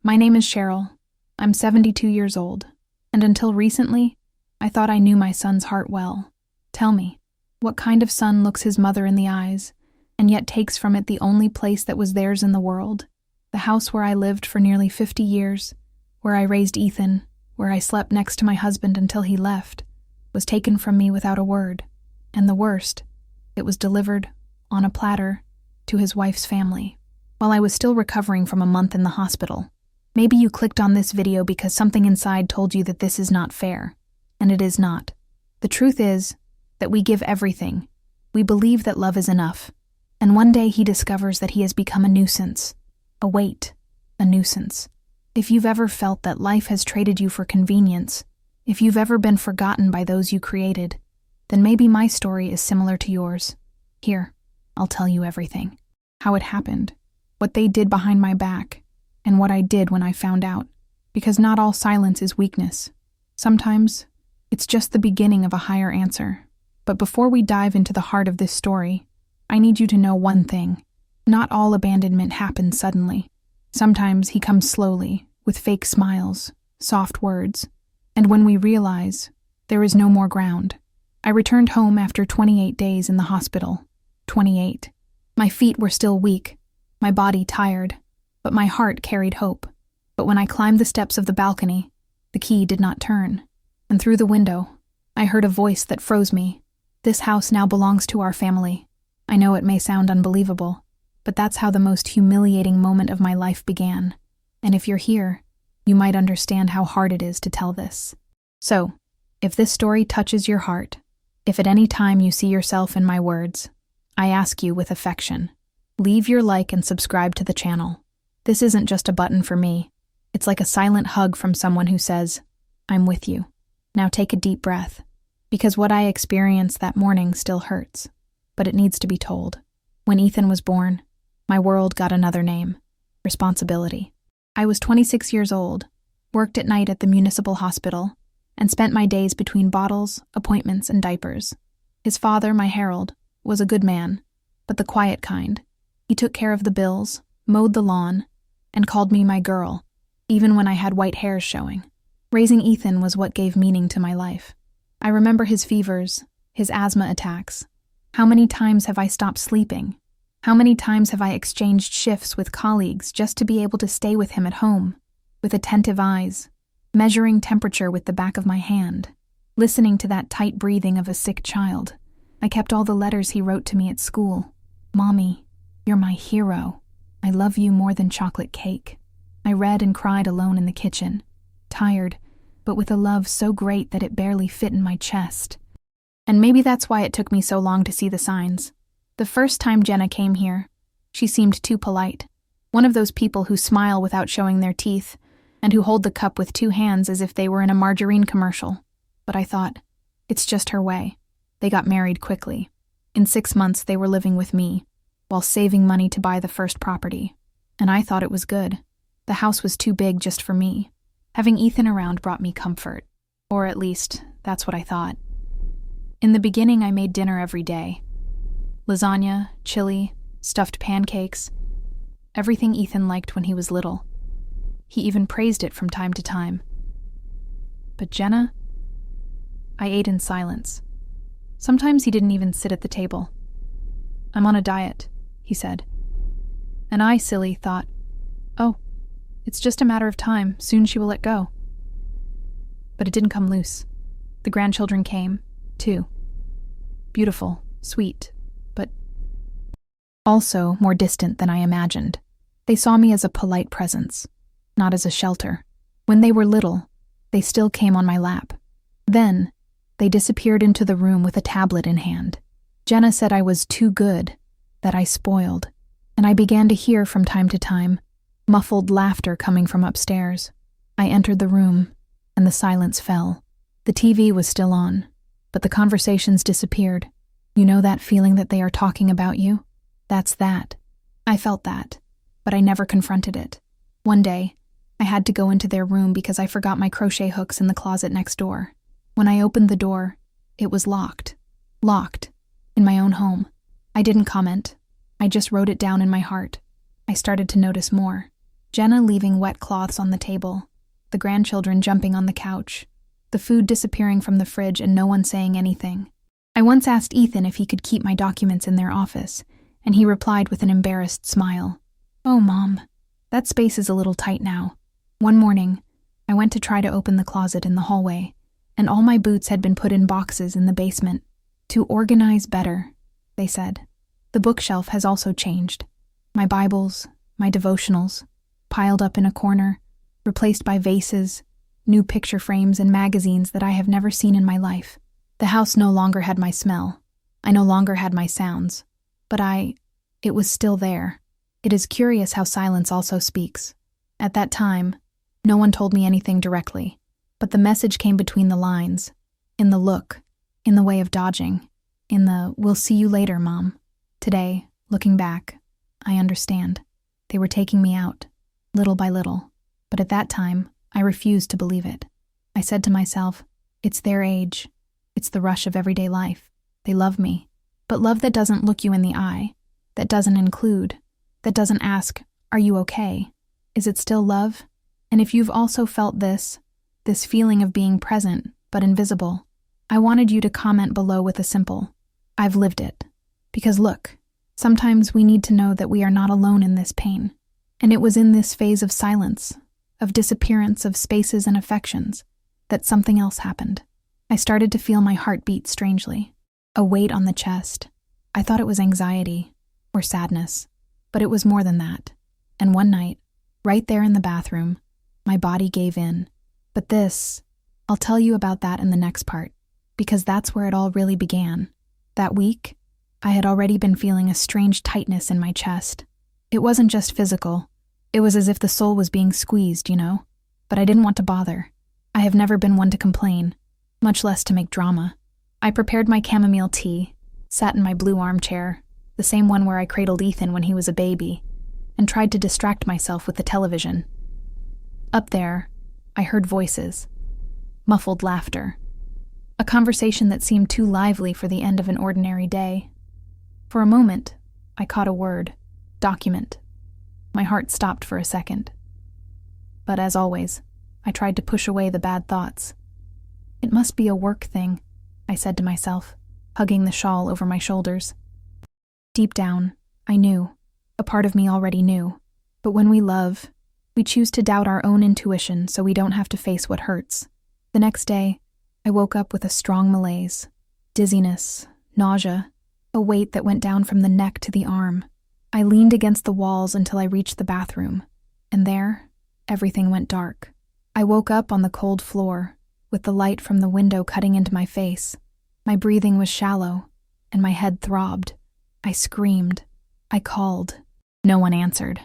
My name is Cheryl. I'm 72 years old, and until recently, I thought I knew my son's heart well. Tell me, what kind of son looks his mother in the eyes, and yet takes from it the only place that was theirs in the world? The house where I lived for nearly 50 years, where I raised Ethan, where I slept next to my husband until he left, was taken from me without a word. And the worst, it was delivered, on a platter, to his wife's family, while I was still recovering from a month in the hospital. Maybe you clicked on this video because something inside told you that this is not fair, and it is not. The truth is that we give everything. We believe that love is enough, and one day he discovers that he has become a nuisance, a weight, a nuisance. If you've ever felt that life has traded you for convenience, if you've ever been forgotten by those you created, then maybe my story is similar to yours. Here, I'll tell you everything. How it happened, what they did behind my back, and what I did when I found out. Because not all silence is weakness. Sometimes, it's just the beginning of a higher answer. But before we dive into the heart of this story, I need you to know one thing. Not all abandonment happens suddenly. Sometimes he comes slowly, with fake smiles, soft words, and when we realize there is no more ground. I returned home after 28 days in the hospital. 28. My feet were still weak, my body tired, but my heart carried hope. But when I climbed the steps of the balcony, the key did not turn, and through the window, I heard a voice that froze me. This house now belongs to our family. I know it may sound unbelievable, but that's how the most humiliating moment of my life began. And if you're here, you might understand how hard it is to tell this. So, if this story touches your heart, if at any time you see yourself in my words, I ask you with affection, leave your like and subscribe to the channel. This isn't just a button for me. It's like a silent hug from someone who says, I'm with you. Now take a deep breath, because what I experienced that morning still hurts, but it needs to be told. When Ethan was born, my world got another name: responsibility. I was 26 years old, worked at night at the municipal hospital, and spent my days between bottles, appointments, and diapers. His father, my Harold, was a good man, but the quiet kind. He took care of the bills, mowed the lawn, and called me my girl, even when I had white hairs showing. Raising Ethan was what gave meaning to my life. I remember his fevers, his asthma attacks. How many times have I stopped sleeping? How many times have I exchanged shifts with colleagues just to be able to stay with him at home, with attentive eyes, measuring temperature with the back of my hand, listening to that tight breathing of a sick child. I kept all the letters he wrote to me at school. Mommy, you're my hero. I love you more than chocolate cake. I read and cried alone in the kitchen, tired, but with a love so great that it barely fit in my chest. And maybe that's why it took me so long to see the signs. The first time Jenna came here, she seemed too polite. One of those people who smile without showing their teeth, and who hold the cup with two hands as if they were in a margarine commercial. But I thought, it's just her way. They got married quickly. In 6 months they were living with me, while saving money to buy the first property. And I thought it was good. The house was too big just for me. Having Ethan around brought me comfort. Or at least, that's what I thought. In the beginning, I made dinner every day. Lasagna, chili, stuffed pancakes. Everything Ethan liked when he was little. He even praised it from time to time. But Jenna? I ate in silence. Sometimes he didn't even sit at the table. I'm on a diet, he said. And I, silly, thought, oh, it's just a matter of time. Soon she will let go. But it didn't come loose. The grandchildren came, too. Beautiful, sweet, but also more distant than I imagined. They saw me as a polite presence, not as a shelter. When they were little, they still came on my lap. Then, they disappeared into the room with a tablet in hand. Jenna said I was too good, that I spoiled, and I began to hear from time to time muffled laughter coming from upstairs. I entered the room, and the silence fell. The TV was still on, but the conversations disappeared. You know that feeling that they are talking about you? That's that. I felt that, but I never confronted it. One day, I had to go into their room because I forgot my crochet hooks in the closet next door. When I opened the door, it was locked. Locked. In my own home. I didn't comment. I just wrote it down in my heart. I started to notice more. Jenna leaving wet cloths on the table, the grandchildren jumping on the couch, the food disappearing from the fridge and no one saying anything. I once asked Ethan if he could keep my documents in their office, and he replied with an embarrassed smile. "Oh, Mom, that space is a little tight now." One morning, I went to try to open the closet in the hallway, and all my boots had been put in boxes in the basement. "To organize better," they said. The bookshelf has also changed. My Bibles, my devotionals, piled up in a corner, replaced by vases, new picture frames and magazines that I have never seen in my life. The house no longer had my smell. I no longer had my sounds. But it was still there. It is curious how silence also speaks. At that time, no one told me anything directly, but the message came between the lines, in the look, in the way of dodging, in the "we'll see you later, Mom." Today, looking back, I understand. They were taking me out, little by little, but at that time, I refused to believe it. I said to myself, it's their age. It's the rush of everyday life. They love me. But love that doesn't look you in the eye, that doesn't include, that doesn't ask, "Are you okay?" Is it still love? And if you've also felt this feeling of being present but invisible, I wanted you to comment below with a simple, "I've lived it." Because look, sometimes we need to know that we are not alone in this pain. And it was in this phase of silence, of disappearance of spaces and affections, that something else happened. I started to feel my heart beat strangely, a weight on the chest. I thought it was anxiety or sadness, but it was more than that. And one night, right there in the bathroom, my body gave in. But I'll tell you about that in the next part, because that's where it all really began. That week, I had already been feeling a strange tightness in my chest. It wasn't just physical. It was as if the soul was being squeezed, But I didn't want to bother. I have never been one to complain, much less to make drama. I prepared my chamomile tea, sat in my blue armchair, the same one where I cradled Ethan when he was a baby, and tried to distract myself with the television. Up there, I heard voices, muffled laughter, a conversation that seemed too lively for the end of an ordinary day. For a moment, I caught a word, document. My heart stopped for a second. But as always, I tried to push away the bad thoughts. It must be a work thing, I said to myself, hugging the shawl over my shoulders. Deep down, I knew. A part of me already knew. But when we love, we choose to doubt our own intuition so we don't have to face what hurts. The next day, I woke up with a strong malaise, dizziness, nausea, a weight that went down from the neck to the arm. I leaned against the walls until I reached the bathroom, and there, everything went dark. I woke up on the cold floor, with the light from the window cutting into my face. My breathing was shallow, and my head throbbed. I screamed. I called. No one answered.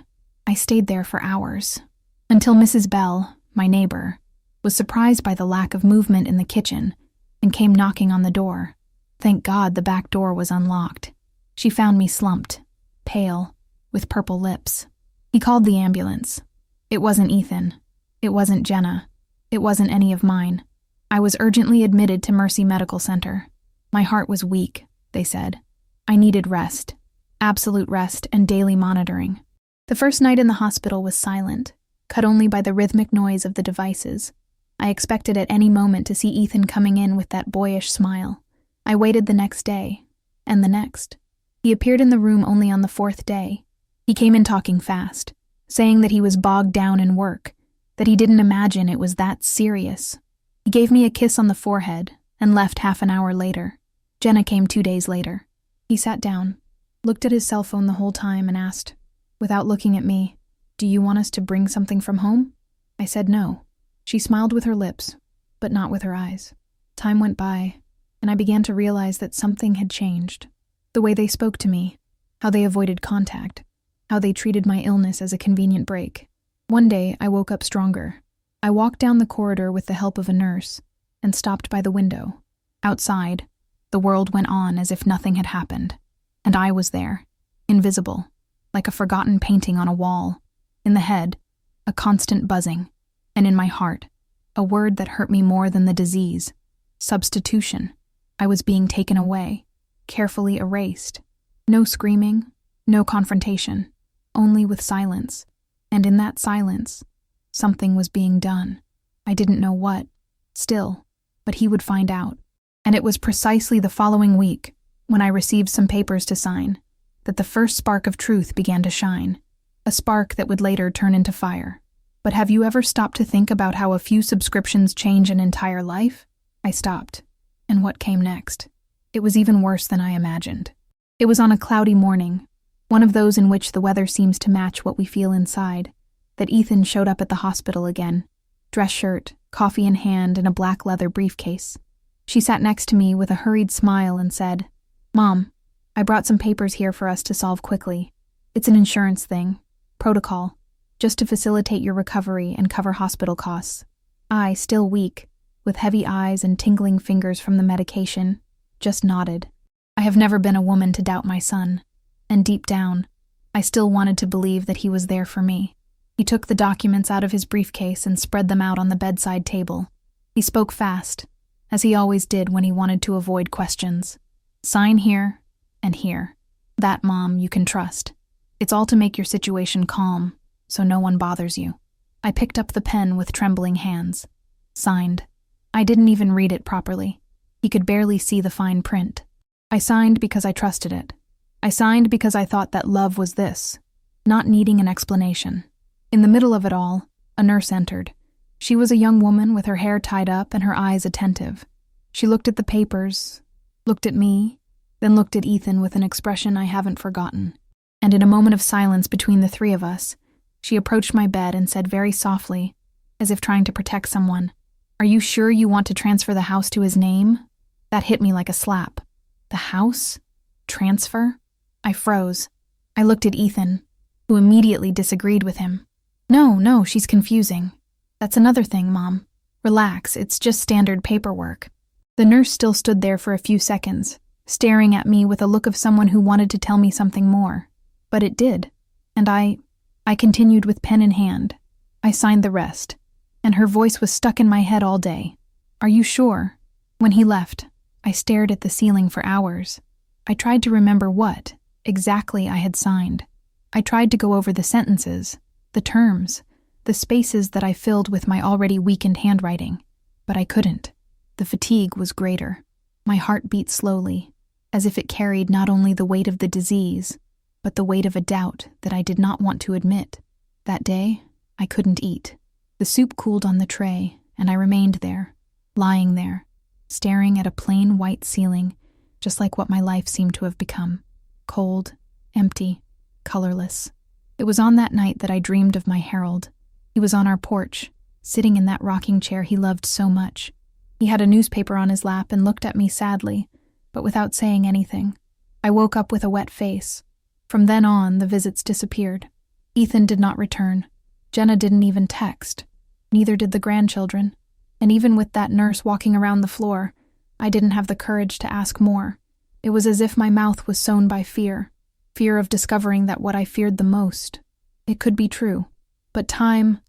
I stayed there for hours, until Mrs. Bell, my neighbor, was surprised by the lack of movement in the kitchen and came knocking on the door. Thank God the back door was unlocked. She found me slumped, pale, with purple lips. He called the ambulance. It wasn't Ethan. It wasn't Jenna. It wasn't any of mine. I was urgently admitted to Mercy Medical Center. My heart was weak, they said. I needed rest, absolute rest and daily monitoring. The first night in the hospital was silent, cut only by the rhythmic noise of the devices. I expected at any moment to see Ethan coming in with that boyish smile. I waited the next day, and the next. He appeared in the room only on the fourth day. He came in talking fast, saying that he was bogged down in work, that he didn't imagine it was that serious. He gave me a kiss on the forehead and left half an hour later. Jenna came 2 days later. He sat down, looked at his cell phone the whole time and asked, without looking at me, "Do you want us to bring something from home?" I said no. She smiled with her lips, but not with her eyes. Time went by, and I began to realize that something had changed. The way they spoke to me, how they avoided contact, how they treated my illness as a convenient break. One day, I woke up stronger. I walked down the corridor with the help of a nurse and stopped by the window. Outside, the world went on as if nothing had happened, and I was there, invisible, like a forgotten painting on a wall. In the head, a constant buzzing, and in my heart, a word that hurt me more than the disease: substitution. I was being taken away, carefully erased. No screaming, no confrontation, only with silence. And in that silence, something was being done. I didn't know what, still, but he would find out. And it was precisely the following week, when I received some papers to sign, that the first spark of truth began to shine, a spark that would later turn into fire. But have you ever stopped to think about how a few subscriptions change an entire life? I stopped. And what came next? It was even worse than I imagined. It was on a cloudy morning, one of those in which the weather seems to match what we feel inside, that Ethan showed up at the hospital again, dress shirt, coffee in hand, and a black leather briefcase. She sat next to me with a hurried smile and said, "Mom, I brought some papers here for us to solve quickly. It's an insurance thing, protocol, just to facilitate your recovery and cover hospital costs." I, still weak, with heavy eyes and tingling fingers from the medication, just nodded. I have never been a woman to doubt my son, and deep down, I still wanted to believe that he was there for me. He took the documents out of his briefcase and spread them out on the bedside table. He spoke fast, as he always did when he wanted to avoid questions. "Sign here and here. That, Mom, you can trust. It's all to make your situation calm, so no one bothers you." I picked up the pen with trembling hands. Signed. I didn't even read it properly. He could barely see the fine print. I signed because I trusted it. I signed because I thought that love was this, not needing an explanation. In the middle of it all, a nurse entered. She was a young woman with her hair tied up and her eyes attentive. She looked at the papers, looked at me, then looked at Ethan with an expression I haven't forgotten. And in a moment of silence between the three of us, she approached my bed and said very softly, as if trying to protect someone, "Are you sure you want to transfer the house to his name?" That hit me like a slap. The house? Transfer? I froze. I looked at Ethan, who immediately disagreed with him. No, she's confusing. That's another thing, Mom. Relax, it's just standard paperwork." The nurse still stood there for a few seconds, staring at me with a look of someone who wanted to tell me something more. But it did, and I continued with pen in hand. I signed the rest, and her voice was stuck in my head all day. "Are you sure?" When he left, I stared at the ceiling for hours. I tried to remember what exactly I had signed. I tried to go over the sentences, the terms, the spaces that I filled with my already weakened handwriting, but I couldn't. The fatigue was greater. My heart beat slowly, as if it carried not only the weight of the disease, but the weight of a doubt that I did not want to admit. That day, I couldn't eat. The soup cooled on the tray, and I remained there, lying there, staring at a plain white ceiling, just like what my life seemed to have become. Cold, empty, colorless. It was on that night that I dreamed of my Harold. He was on our porch, sitting in that rocking chair he loved so much. He had a newspaper on his lap and looked at me sadly, but without saying anything. I woke up with a wet face. From then on, the visits disappeared. Ethan did not return. Jenna didn't even text. Neither did the grandchildren. And even with that nurse walking around the floor, I didn't have the courage to ask more. It was as if my mouth was sown by fear of discovering that what I feared the most, it could be true. But time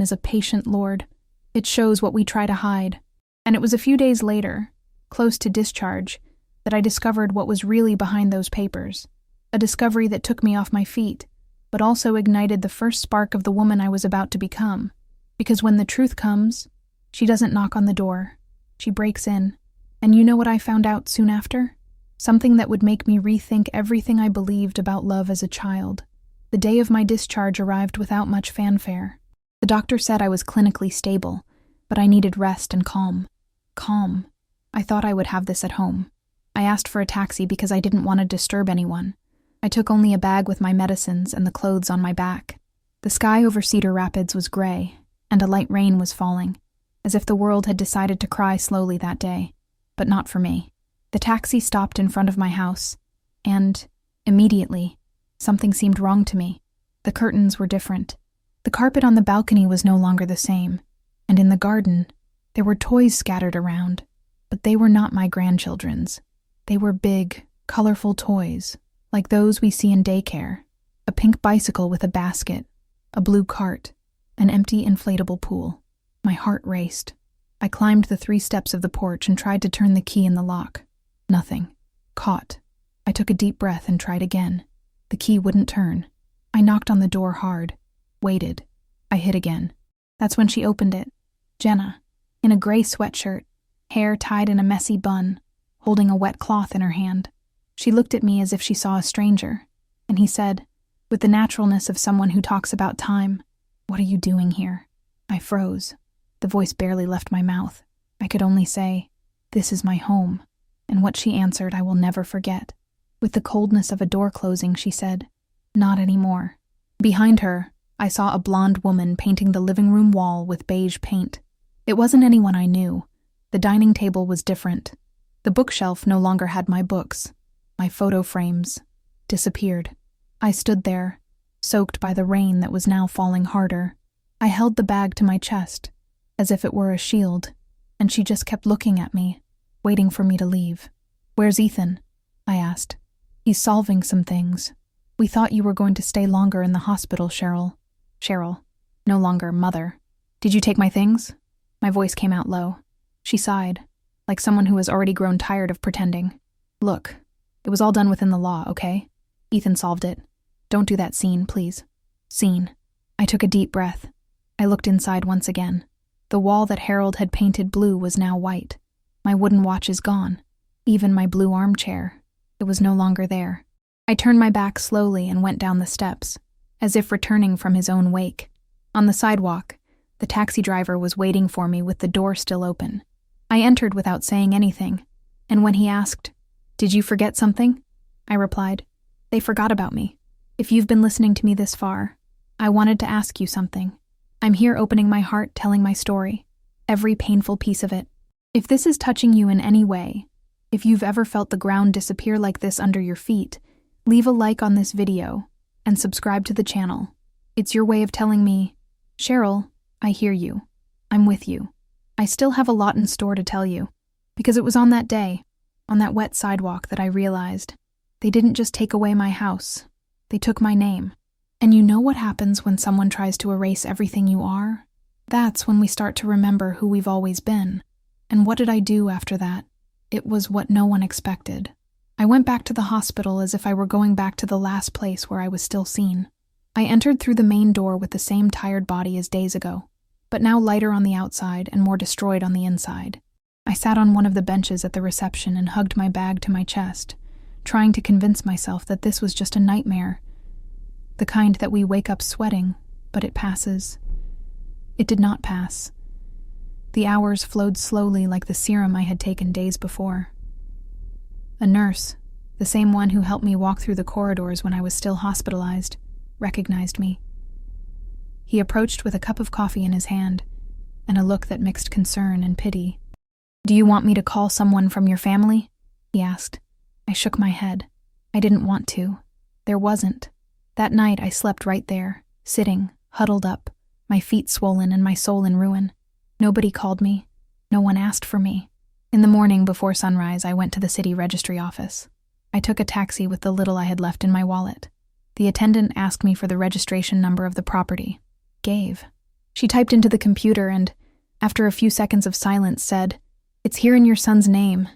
is a patient lord. It shows what we try to hide. And it was a few days later, close to discharge, that I discovered what was really behind those papers. A discovery that took me off my feet, but also ignited the first spark of the woman I was about to become. Because when the truth comes, she doesn't knock on the door. She breaks in. And you know what I found out soon after? Something that would make me rethink everything I believed about love as a child. The day of my discharge arrived without much fanfare. The doctor said I was clinically stable, but I needed rest and calm. Calm. I thought I would have this at home. I asked for a taxi because I didn't want to disturb anyone. I took only a bag with my medicines and the clothes on my back. The sky over Cedar Rapids was gray, and a light rain was falling, as if the world had decided to cry slowly that day. But not for me. The taxi stopped in front of my house, and, immediately, something seemed wrong to me. The curtains were different. The carpet on the balcony was no longer the same, and in the garden, there were toys scattered around, but they were not my grandchildren's. They were big, colorful toys, like those we see in daycare. A pink bicycle with a basket, a blue cart, an empty inflatable pool. My heart raced. I climbed the 3 steps of the porch and tried to turn the key in the lock. Nothing. Caught. I took a deep breath and tried again. The key wouldn't turn. I knocked on the door hard, waited. I hit again. That's when she opened it. Jenna, in a gray sweatshirt, hair tied in a messy bun, holding a wet cloth in her hand. She looked at me as if she saw a stranger, and he said, with the naturalness of someone who talks about time, "What are you doing here?" I froze. The voice barely left my mouth. I could only say, "This is my home," and what she answered I will never forget. With the coldness of a door closing, she said, "Not anymore." Behind her, I saw a blonde woman painting the living room wall with beige paint. It wasn't anyone I knew. The dining table was different. The bookshelf no longer had my books. My photo frames disappeared. I stood there, soaked by the rain that was now falling harder. I held the bag to my chest, as if it were a shield, and she just kept looking at me, waiting for me to leave. "Where's Ethan?" I asked. "He's solving some things. We thought you were going to stay longer in the hospital, Cheryl." Cheryl, no longer mother. "Did you take my things?" My voice came out low. She sighed, like someone who has already grown tired of pretending. "Look, it was all done within the law, okay? Ethan solved it. Don't do that scene, please." Scene. I took a deep breath. I looked inside once again. The wall that Harold had painted blue was now white. My wooden watch is gone. Even my blue armchair. It was no longer there. I turned my back slowly and went down the steps, as if returning from his own wake. On the sidewalk, the taxi driver was waiting for me with the door still open. I entered without saying anything, and when he asked, "Did you forget something?" I replied, "They forgot about me. If you've been listening to me this far, I wanted to ask you something. I'm here opening my heart, telling my story, every painful piece of it. If this is touching you in any way, if you've ever felt the ground disappear like this under your feet, leave a like on this video and subscribe to the channel. It's your way of telling me, Cheryl, I hear you. I'm with you. I still have a lot in store to tell you, because it was on that day, on that wet sidewalk, that I realized they didn't just take away my house, they took my name. And you know what happens when someone tries to erase everything you are? That's when we start to remember who we've always been. And what did I do after that? It was what no one expected. I went back to the hospital as if I were going back to the last place where I was still seen. I entered through the main door with the same tired body as days ago, but now lighter on the outside and more destroyed on the inside. I sat on one of the benches at the reception and hugged my bag to my chest, trying to convince myself that this was just a nightmare. The kind that we wake up sweating, but it passes. It did not pass. The hours flowed slowly like the serum I had taken days before. A nurse, the same one who helped me walk through the corridors when I was still hospitalized, recognized me. He approached with a cup of coffee in his hand and a look that mixed concern and pity. "Do you want me to call someone from your family?" he asked. I shook my head. I didn't want to. There wasn't. That night I slept right there, sitting, huddled up, my feet swollen and my soul in ruin. Nobody called me. No one asked for me. In the morning before sunrise, I went to the city registry office. I took a taxi with the little I had left in my wallet. The attendant asked me for the registration number of the property. Gave. She typed into the computer and, after a few seconds of silence, said, "It's here in your son's name.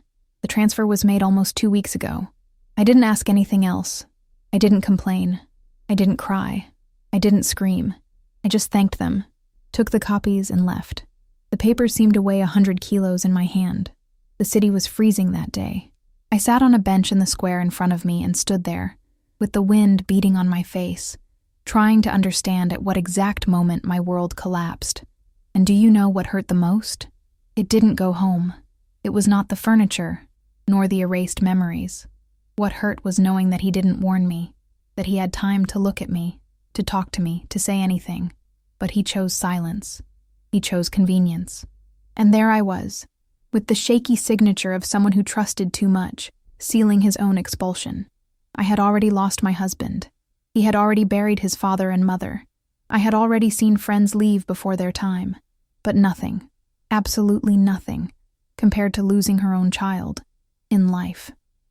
The transfer was made almost 2 weeks ago." I didn't ask anything else. I didn't complain. I didn't cry. I didn't scream. I just thanked them, took the copies, and left. The papers seemed to weigh 100 kilos in my hand. The city was freezing that day. I sat on a bench in the square in front of me and stood there, with the wind beating on my face, trying to understand at what exact moment my world collapsed. And do you know what hurt the most? It didn't go home. It was not the furniture, nor the erased memories. What hurt was knowing that he didn't warn me, that he had time to look at me, to talk to me, to say anything. But he chose silence. He chose convenience. And there I was, with the shaky signature of someone who trusted too much, sealing his own expulsion. I had already lost my husband. He had already buried his father and mother. I had already seen friends leave before their time. But nothing, absolutely nothing, compared to losing her own child, in life.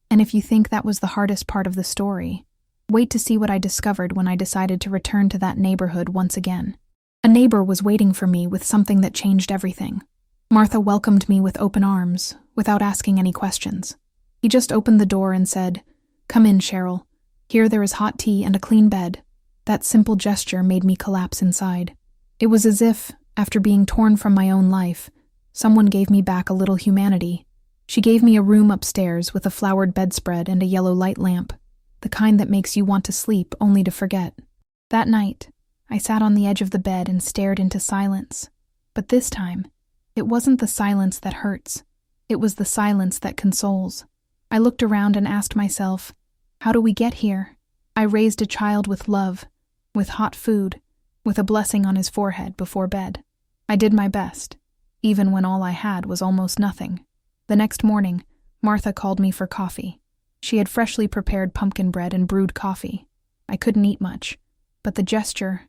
And if you think that was the hardest part of the story, wait to see what I discovered when I decided to return to that neighborhood once again. A neighbor was waiting for me with something that changed everything. Martha welcomed me with open arms, without asking any questions. He just opened the door and said, "Come in, Cheryl. Here there is hot tea and a clean bed. That simple gesture made me collapse inside. It was as if, after being torn from my own life, someone gave me back a little humanity. She gave me a room upstairs with a flowered bedspread and a yellow light lamp, the kind that makes you want to sleep only to forget. That night, I sat on the edge of the bed and stared into silence. But this time, it wasn't the silence that hurts. It was the silence that consoles. I looked around and asked myself, how do we get here? I raised a child with love, with hot food, with a blessing on his forehead before bed. I did my best, even when all I had was almost nothing. The next morning, Martha called me for coffee. She had freshly prepared pumpkin bread and brewed coffee. I couldn't eat much, but the gesture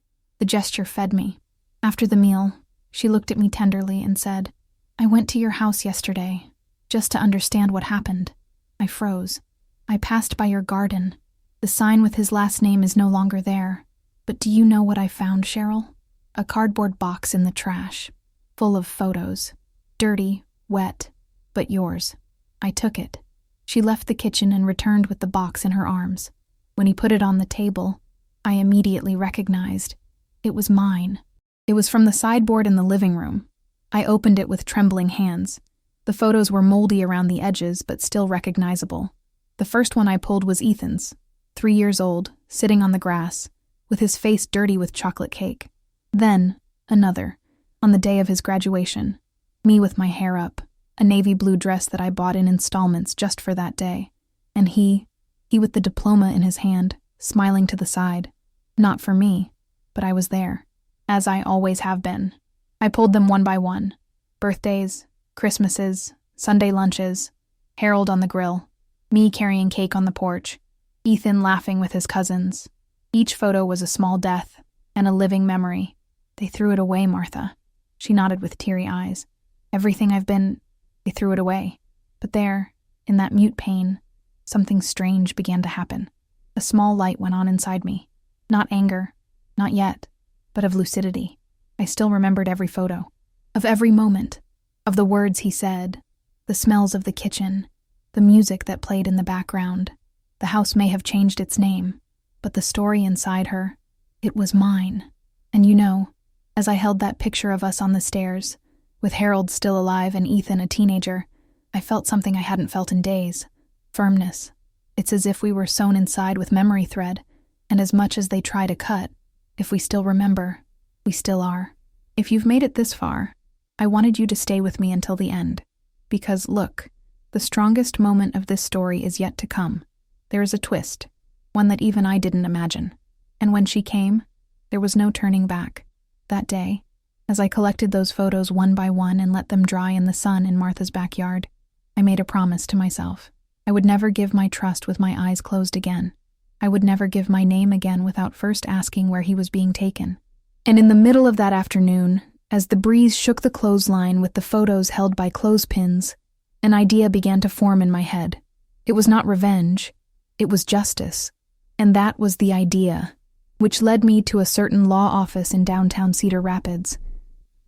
fed me. After the meal, she looked at me tenderly and said, I went to your house yesterday, just to understand what happened. I froze. I passed by your garden. The sign with his last name is no longer there. But do you know what I found, Cheryl? A cardboard box in the trash, full of photos. Dirty, wet, but yours. I took it. She left the kitchen and returned with the box in her arms. When he put it on the table, I immediately recognized. It was mine. It was from the sideboard in the living room. I opened it with trembling hands. The photos were moldy around the edges, but still recognizable. The first one I pulled was Ethan's, 3 years old, sitting on the grass, with his face dirty with chocolate cake. Then, another, on the day of his graduation, me with my hair up, a navy blue dress that I bought in installments just for that day, and he with the diploma in his hand, smiling to the side. Not for me, but I was there, as I always have been. I pulled them one by one. Birthdays, Christmases, Sunday lunches, Harold on the grill, me carrying cake on the porch, Ethan laughing with his cousins. Each photo was a small death and a living memory. They threw it away, Martha. She nodded with teary eyes. Everything I've been, they threw it away. But there, in that mute pain, something strange began to happen. A small light went on inside me. Not anger, not yet, but of lucidity. I still remembered every photo, of every moment, of the words he said, the smells of the kitchen, the music that played in the background. The house may have changed its name, but the story inside her, it was mine. And you know, as I held that picture of us on the stairs, with Harold still alive and Ethan a teenager, I felt something I hadn't felt in days. Firmness. It's as if we were sewn inside with memory thread, and as much as they try to cut, if we still remember, we still are. If you've made it this far, I wanted you to stay with me until the end. Because look, the strongest moment of this story is yet to come. There is a twist, one that even I didn't imagine. And when she came, there was no turning back. That day, as I collected those photos one by one and let them dry in the sun in Martha's backyard, I made a promise to myself. I would never give my trust with my eyes closed again. I would never give my name again without first asking where he was being taken. And in the middle of that afternoon, as the breeze shook the clothesline with the photos held by clothespins, an idea began to form in my head. It was not revenge, it was justice. And that was the idea, which led me to a certain law office in downtown Cedar Rapids.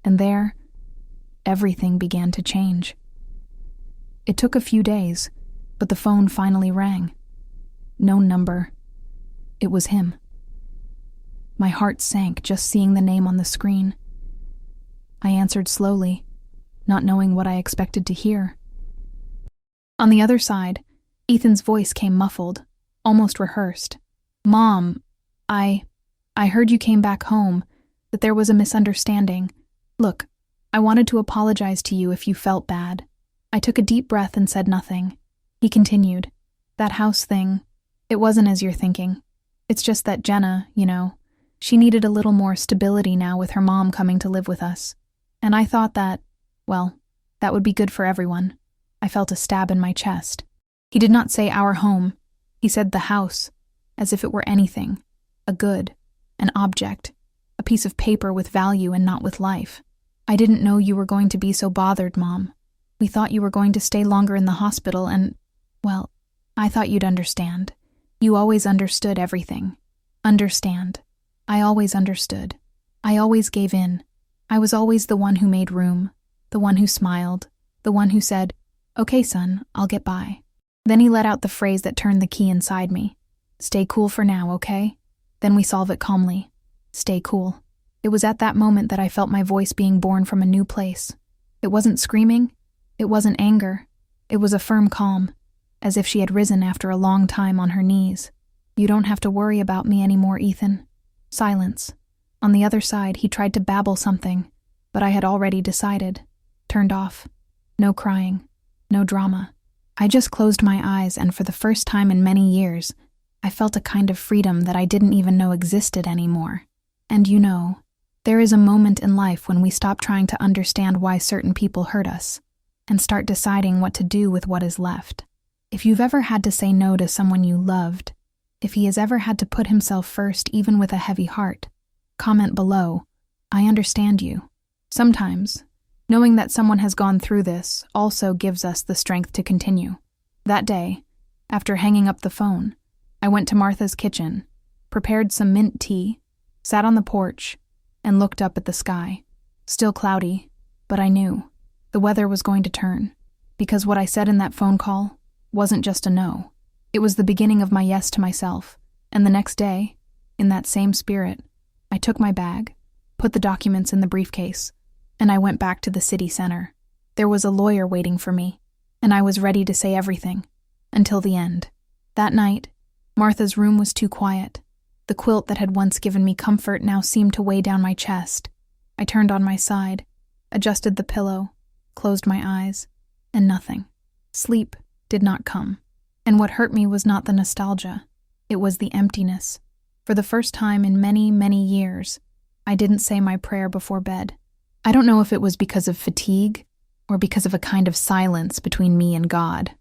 And there, everything began to change. It took a few days, but the phone finally rang. No number. It was him. My heart sank just seeing the name on the screen. I answered slowly, not knowing what I expected to hear. On the other side, Ethan's voice came muffled, almost rehearsed. Mom, I heard you came back home, that there was a misunderstanding. Look, I wanted to apologize to you if you felt bad. I took a deep breath and said nothing. He continued, that house thing, it wasn't as you're thinking. It's just that Jenna, you know, she needed a little more stability now with her mom coming to live with us. And I thought that, well, that would be good for everyone. I felt a stab in my chest. He did not say our home. He said the house, as if it were anything, a good, an object, a piece of paper with value and not with life. I didn't know you were going to be so bothered, Mom. We thought you were going to stay longer in the hospital and, well, I thought you'd understand. You always understood everything. Understand. I always understood. I always gave in. I was always the one who made room, the one who smiled, the one who said, okay, son, I'll get by. Then he let out the phrase that turned the key inside me. Stay cool for now, okay? Then we solve it calmly. Stay cool. It was at that moment that I felt my voice being born from a new place. It wasn't screaming. It wasn't anger. It was a firm calm, as if she had risen after a long time on her knees. You don't have to worry about me anymore, Ethan. Silence. On the other side, he tried to babble something, but I had already decided. Turned off. No crying. No drama. I just closed my eyes, and for the first time in many years, I felt a kind of freedom that I didn't even know existed anymore. And you know, there is a moment in life when we stop trying to understand why certain people hurt us, and start deciding what to do with what is left. If you've ever had to say no to someone you loved, if he has ever had to put himself first even with a heavy heart, comment below. I understand you. Sometimes, knowing that someone has gone through this also gives us the strength to continue. That day, after hanging up the phone, I went to Martha's kitchen, prepared some mint tea, sat on the porch, and looked up at the sky. Still cloudy, but I knew the weather was going to turn, because what I said in that phone call wasn't just a no. It was the beginning of my yes to myself, and the next day, in that same spirit, I took my bag, put the documents in the briefcase, and I went back to the city center. There was a lawyer waiting for me, and I was ready to say everything, until the end. That night, Martha's room was too quiet. The quilt that had once given me comfort now seemed to weigh down my chest. I turned on my side, adjusted the pillow, closed my eyes, and nothing. Sleep did not come. And what hurt me was not the nostalgia. It was the emptiness. For the first time in many, many years, I didn't say my prayer before bed. I don't know if it was because of fatigue or because of a kind of silence between me and God.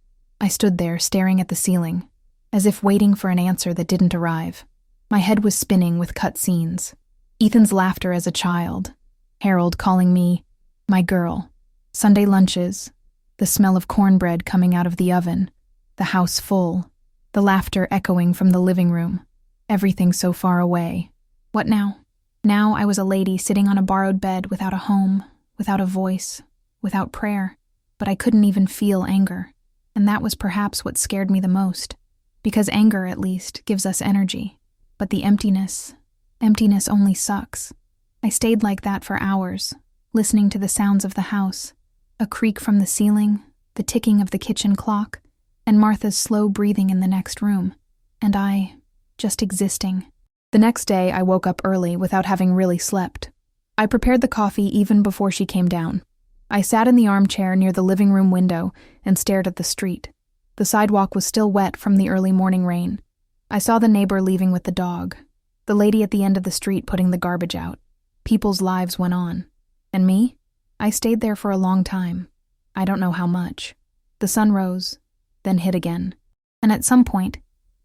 I stood there staring at the ceiling, as if waiting for an answer that didn't arrive. My head was spinning with cut scenes. Ethan's laughter as a child, Harold calling me my girl, Sunday lunches, the smell of cornbread coming out of the oven, the house full, the laughter echoing from the living room, everything so far away. What now? Now I was a lady sitting on a borrowed bed without a home, without a voice, without prayer, but I couldn't even feel anger, and that was perhaps what scared me the most, because anger, at least, gives us energy, but the emptiness only sucks. I stayed like that for hours, listening to the sounds of the house, a creak from the ceiling, the ticking of the kitchen clock, and Martha's slow breathing in the next room, and I, just existing. The next day, I woke up early without having really slept. I prepared the coffee even before she came down. I sat in the armchair near the living room window and stared at the street. The sidewalk was still wet from the early morning rain. I saw the neighbor leaving with the dog, the lady at the end of the street putting the garbage out. People's lives went on. And me? I stayed there for a long time. I don't know how much. The sun rose, then hid again. And at some point,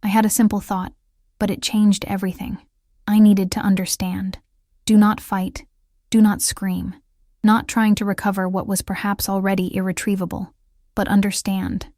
I had a simple thought, but it changed everything. I needed to understand. Do not fight. Do not scream. Not trying to recover what was perhaps already irretrievable, but understand.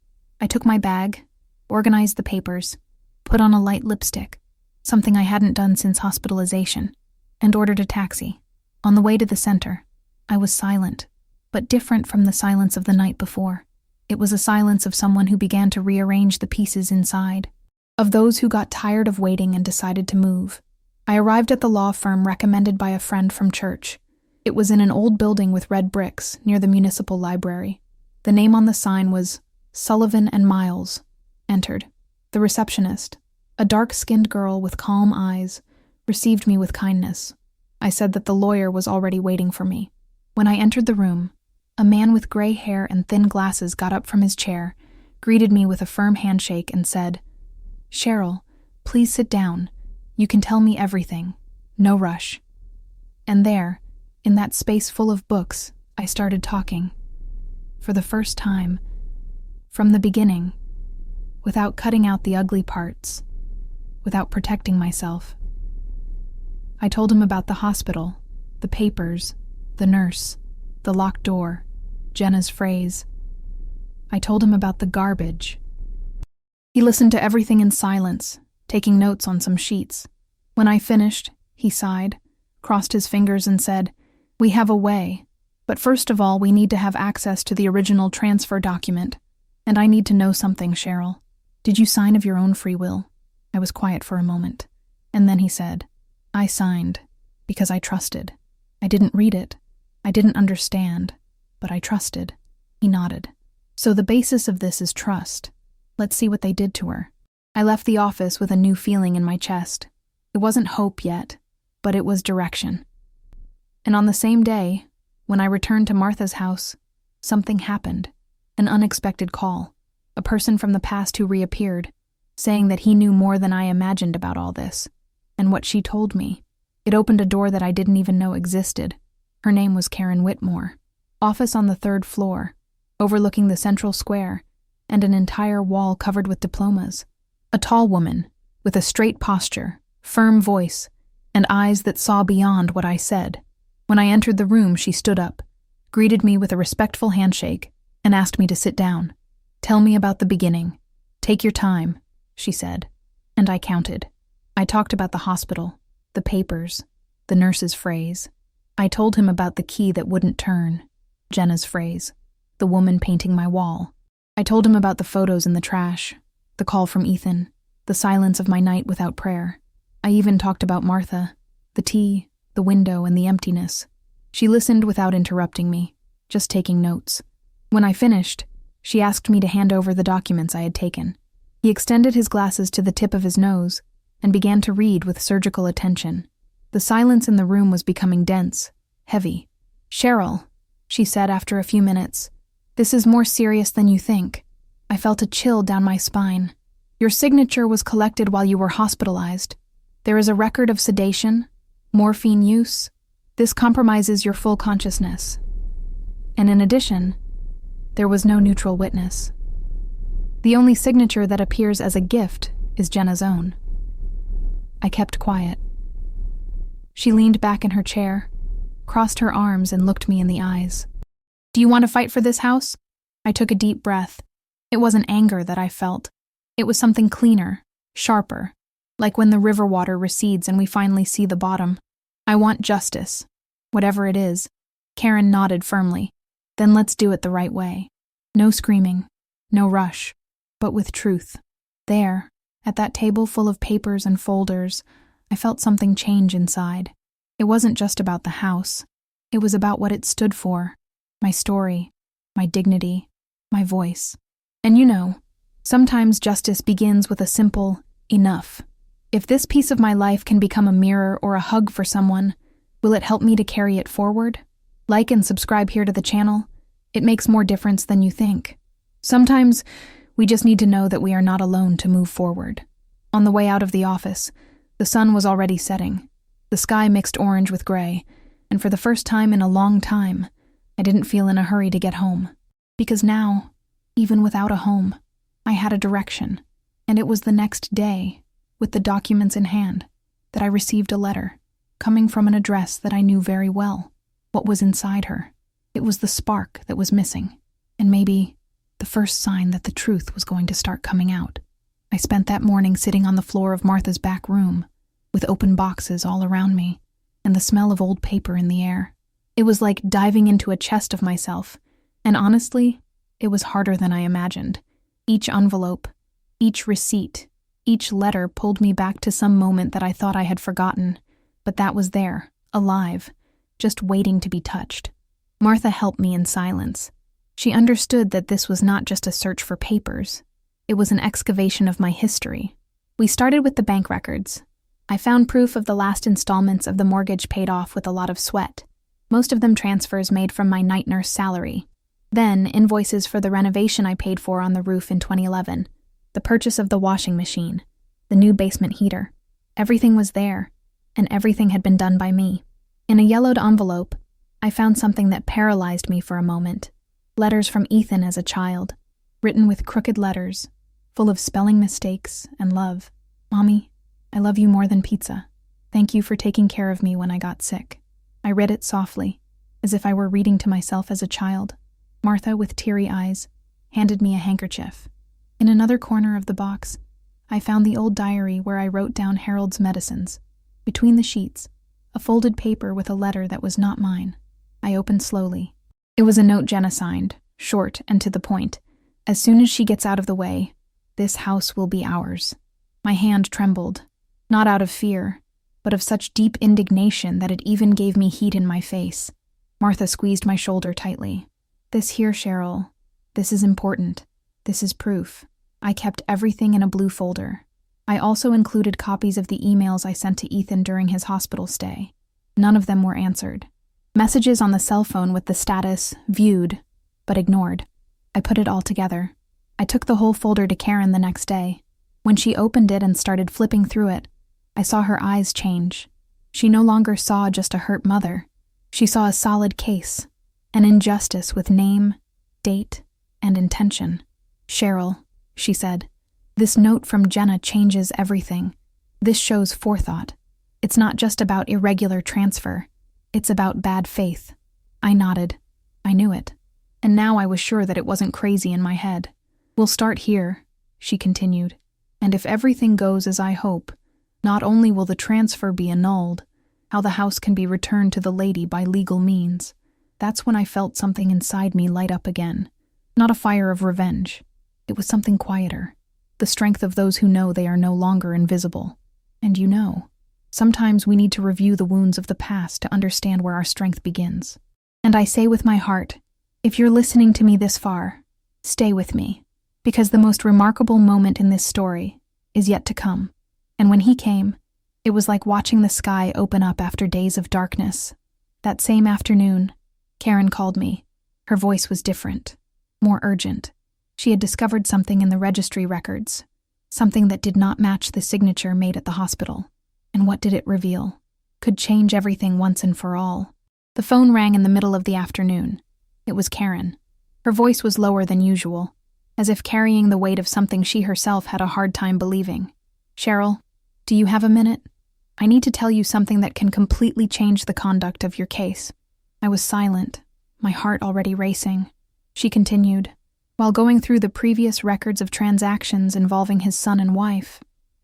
I took my bag, organized the papers, put on a light lipstick, something I hadn't done since hospitalization, and ordered a taxi. On the way to the center, I was silent, but different from the silence of the night before. It was a silence of someone who began to rearrange the pieces inside, of those who got tired of waiting and decided to move. I arrived at the law firm recommended by a friend from church. It was in an old building with red bricks near the municipal library. The name on the sign was Sullivan and Miles. Entered. The receptionist, a dark-skinned girl with calm eyes, received me with kindness. I said that the lawyer was already waiting for me. When I entered the room, a man with gray hair and thin glasses got up from his chair, greeted me with a firm handshake, and said, "Cheryl, please sit down. You can tell me everything. No rush." And there, in that space full of books, I started talking. For the first time, from the beginning, without cutting out the ugly parts, without protecting myself. I told him about the hospital, the papers, the nurse, the locked door, Jenna's phrase. I told him about the garbage. He listened to everything in silence, taking notes on some sheets. When I finished, he sighed, crossed his fingers and said, "We have a way, but first of all we need to have access to the original transfer document. And I need to know something, Cheryl. Did you sign of your own free will?" I was quiet for a moment. And then he said, "I signed because I trusted. I didn't read it. I didn't understand, but I trusted." He nodded. "So the basis of this is trust. Let's see what they did to her." I left the office with a new feeling in my chest. It wasn't hope yet, but it was direction. And on the same day, when I returned to Martha's house, something happened. An unexpected call. A person from the past who reappeared, saying that he knew more than I imagined about all this. And what she told me, it opened a door that I didn't even know existed. Her name was Karen Whitmore. Office on the 3rd floor, overlooking the central square, and an entire wall covered with diplomas. A tall woman, with a straight posture, firm voice, and eyes that saw beyond what I said. When I entered the room, she stood up, greeted me with a respectful handshake, and asked me to sit down. "Tell me about the beginning. Take your time," she said. And I counted. I talked about the hospital, the papers, the nurse's phrase. I told him about the key that wouldn't turn, Jenna's phrase, the woman painting my wall. I told him about the photos in the trash, the call from Ethan, the silence of my night without prayer. I even talked about Martha, the tea, the window, and the emptiness. She listened without interrupting me, just taking notes. When I finished, she asked me to hand over the documents I had taken. He extended his glasses to the tip of his nose and began to read with surgical attention. The silence in the room was becoming dense, heavy. "Cheryl," she said after a few minutes, "this is more serious than you think." I felt a chill down my spine. "Your signature was collected while you were hospitalized. There is a record of sedation, morphine use. This compromises your full consciousness. And in addition, there was no neutral witness. The only signature that appears as a gift is Jenna's own." I kept quiet. She leaned back in her chair, crossed her arms, and looked me in the eyes. "Do you want to fight for this house?" I took a deep breath. It wasn't anger that I felt. It was something cleaner, sharper, like when the river water recedes and we finally see the bottom. "I want justice, whatever it is." Karen nodded firmly. "Then let's do it the right way. No screaming, no rush, but with truth." There, at that table full of papers and folders, I felt something change inside. It wasn't just about the house. It was about what it stood for. My story, my dignity, my voice. And you know, sometimes justice begins with a simple enough. If this piece of my life can become a mirror or a hug for someone, will it help me to carry it forward? Like and subscribe here to the channel. It makes more difference than you think. Sometimes we just need to know that we are not alone to move forward. On the way out of the office, the sun was already setting. The sky mixed orange with gray, and for the first time in a long time, I didn't feel in a hurry to get home. Because now, even without a home, I had a direction, and it was the next day, with the documents in hand, that I received a letter, coming from an address that I knew very well. What was inside her? It was the spark that was missing, and maybe the first sign that the truth was going to start coming out. I spent that morning sitting on the floor of Martha's back room, with open boxes all around me, and the smell of old paper in the air. It was like diving into a chest of myself, and honestly, it was harder than I imagined. Each envelope, each receipt, each letter pulled me back to some moment that I thought I had forgotten, but that was there, alive, just waiting to be touched. Martha helped me in silence. She understood that this was not just a search for papers. It was an excavation of my history. We started with the bank records. I found proof of the last installments of the mortgage paid off with a lot of sweat, most of them transfers made from my night nurse salary. Then, invoices for the renovation I paid for on the roof in 2011, the purchase of the washing machine, the new basement heater. Everything was there, and everything had been done by me. In a yellowed envelope, I found something that paralyzed me for a moment. Letters from Ethan as a child, written with crooked letters, full of spelling mistakes and love. "Mommy, I love you more than pizza. Thank you for taking care of me when I got sick." I read it softly, as if I were reading to myself as a child. Martha, with teary eyes, handed me a handkerchief. In another corner of the box, I found the old diary where I wrote down Harold's medicines. Between the sheets, a folded paper with a letter that was not mine. I opened slowly. It was a note Jenna signed, short and to the point. "As soon as she gets out of the way, this house will be ours." My hand trembled. Not out of fear, but of such deep indignation that it even gave me heat in my face. Martha squeezed my shoulder tightly. "This here, Cheryl. This is important. This is proof." I kept everything in a blue folder. I also included copies of the emails I sent to Ethan during his hospital stay. None of them were answered. Messages on the cell phone with the status, viewed, but ignored. I put it all together. I took the whole folder to Karen the next day. When she opened it and started flipping through it, I saw her eyes change. She no longer saw just a hurt mother. She saw a solid case, an injustice with name, date, and intention. "Cheryl," she said, "this note from Jenna changes everything. This shows forethought. It's not just about irregular transfer. It's about bad faith." I nodded. I knew it. And now I was sure that it wasn't crazy in my head. "We'll start here," she continued. "And if everything goes as I hope, not only will the transfer be annulled, how the house can be returned to the lady by legal means." That's when I felt something inside me light up again. Not a fire of revenge. It was something quieter. The strength of those who know they are no longer invisible. And you know, sometimes we need to review the wounds of the past to understand where our strength begins. And I say with my heart, if you're listening to me this far, stay with me, because the most remarkable moment in this story is yet to come. And when he came, it was like watching the sky open up after days of darkness. That same afternoon, Karen called me. Her voice was different, more urgent. She had discovered something in the registry records, something that did not match the signature made at the hospital. And what did it reveal? Could change everything once and for all. The phone rang in the middle of the afternoon. It was Karen. Her voice was lower than usual, as if carrying the weight of something she herself had a hard time believing. "Cheryl, do you have a minute? I need to tell you something that can completely change the conduct of your case." I was silent, my heart already racing. She continued, "While going through the previous records of transactions involving his son and wife,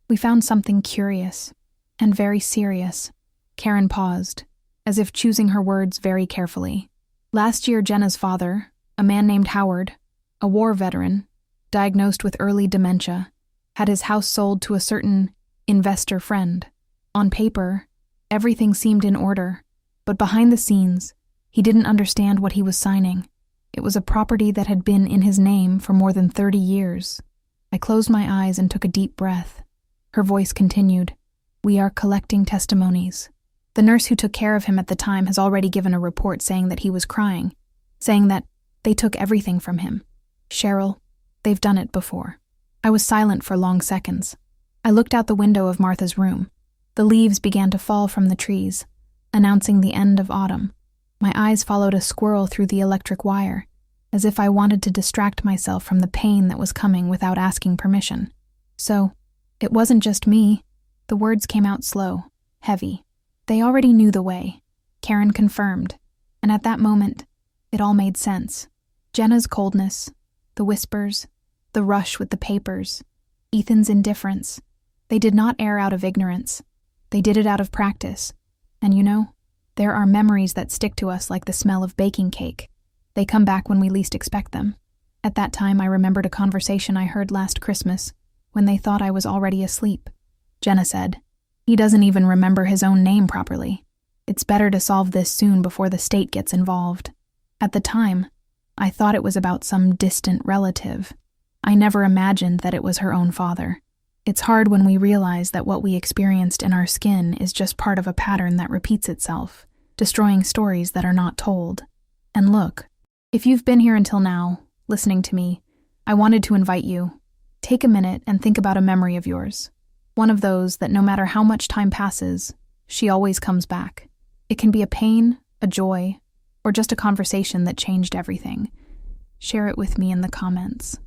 we found something curious and very serious." Karen paused, as if choosing her words very carefully. "Last year, Jenna's father, a man named Howard, a war veteran, diagnosed with early dementia, had his house sold to a certain investor friend. On paper, everything seemed in order, but behind the scenes, he didn't understand what he was signing. It was a property that had been in his name for more than 30 years. I closed my eyes and took a deep breath. Her voice continued, "We are collecting testimonies. The nurse who took care of him at the time has already given a report saying that he was crying, saying that they took everything from him. Cheryl, they've done it before." I was silent for long seconds. I looked out the window of Martha's room. The leaves began to fall from the trees, announcing the end of autumn. My eyes followed a squirrel through the electric wire, as if I wanted to distract myself from the pain that was coming without asking permission. "So, it wasn't just me." The words came out slow, heavy. They already knew the way. Karen confirmed, and at that moment, it all made sense. Jenna's coldness, the whispers, the rush with the papers, Ethan's indifference. They did not err out of ignorance. They did it out of practice. And you know, there are memories that stick to us like the smell of baking cake. They come back when we least expect them. At that time, I remembered a conversation I heard last Christmas when they thought I was already asleep. Jenna said, "He doesn't even remember his own name properly. It's better to solve this soon before the state gets involved." At the time, I thought it was about some distant relative. I never imagined that it was her own father. It's hard when we realize that what we experienced in our skin is just part of a pattern that repeats itself, destroying stories that are not told. And look, if you've been here until now, listening to me, I wanted to invite you. Take a minute and think about a memory of yours. One of those that no matter how much time passes, she always comes back. It can be a pain, a joy, or just a conversation that changed everything. Share it with me in the comments.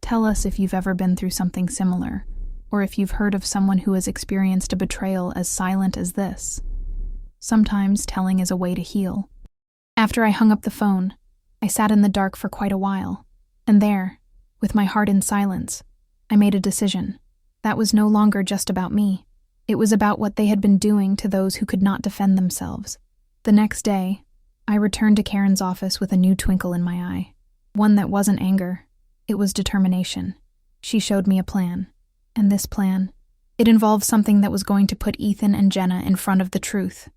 Tell us if you've ever been through something similar, or if you've heard of someone who has experienced a betrayal as silent as this. Sometimes telling is a way to heal. After I hung up the phone, I sat in the dark for quite a while, and there, with my heart in silence, I made a decision. That was no longer just about me. It was about what they had been doing to those who could not defend themselves. The next day, I returned to Karen's office with a new twinkle in my eye. One that wasn't anger. It was determination. She showed me a plan. And this plan, It involved something that was going to put Ethan and Jenna in front of the truth,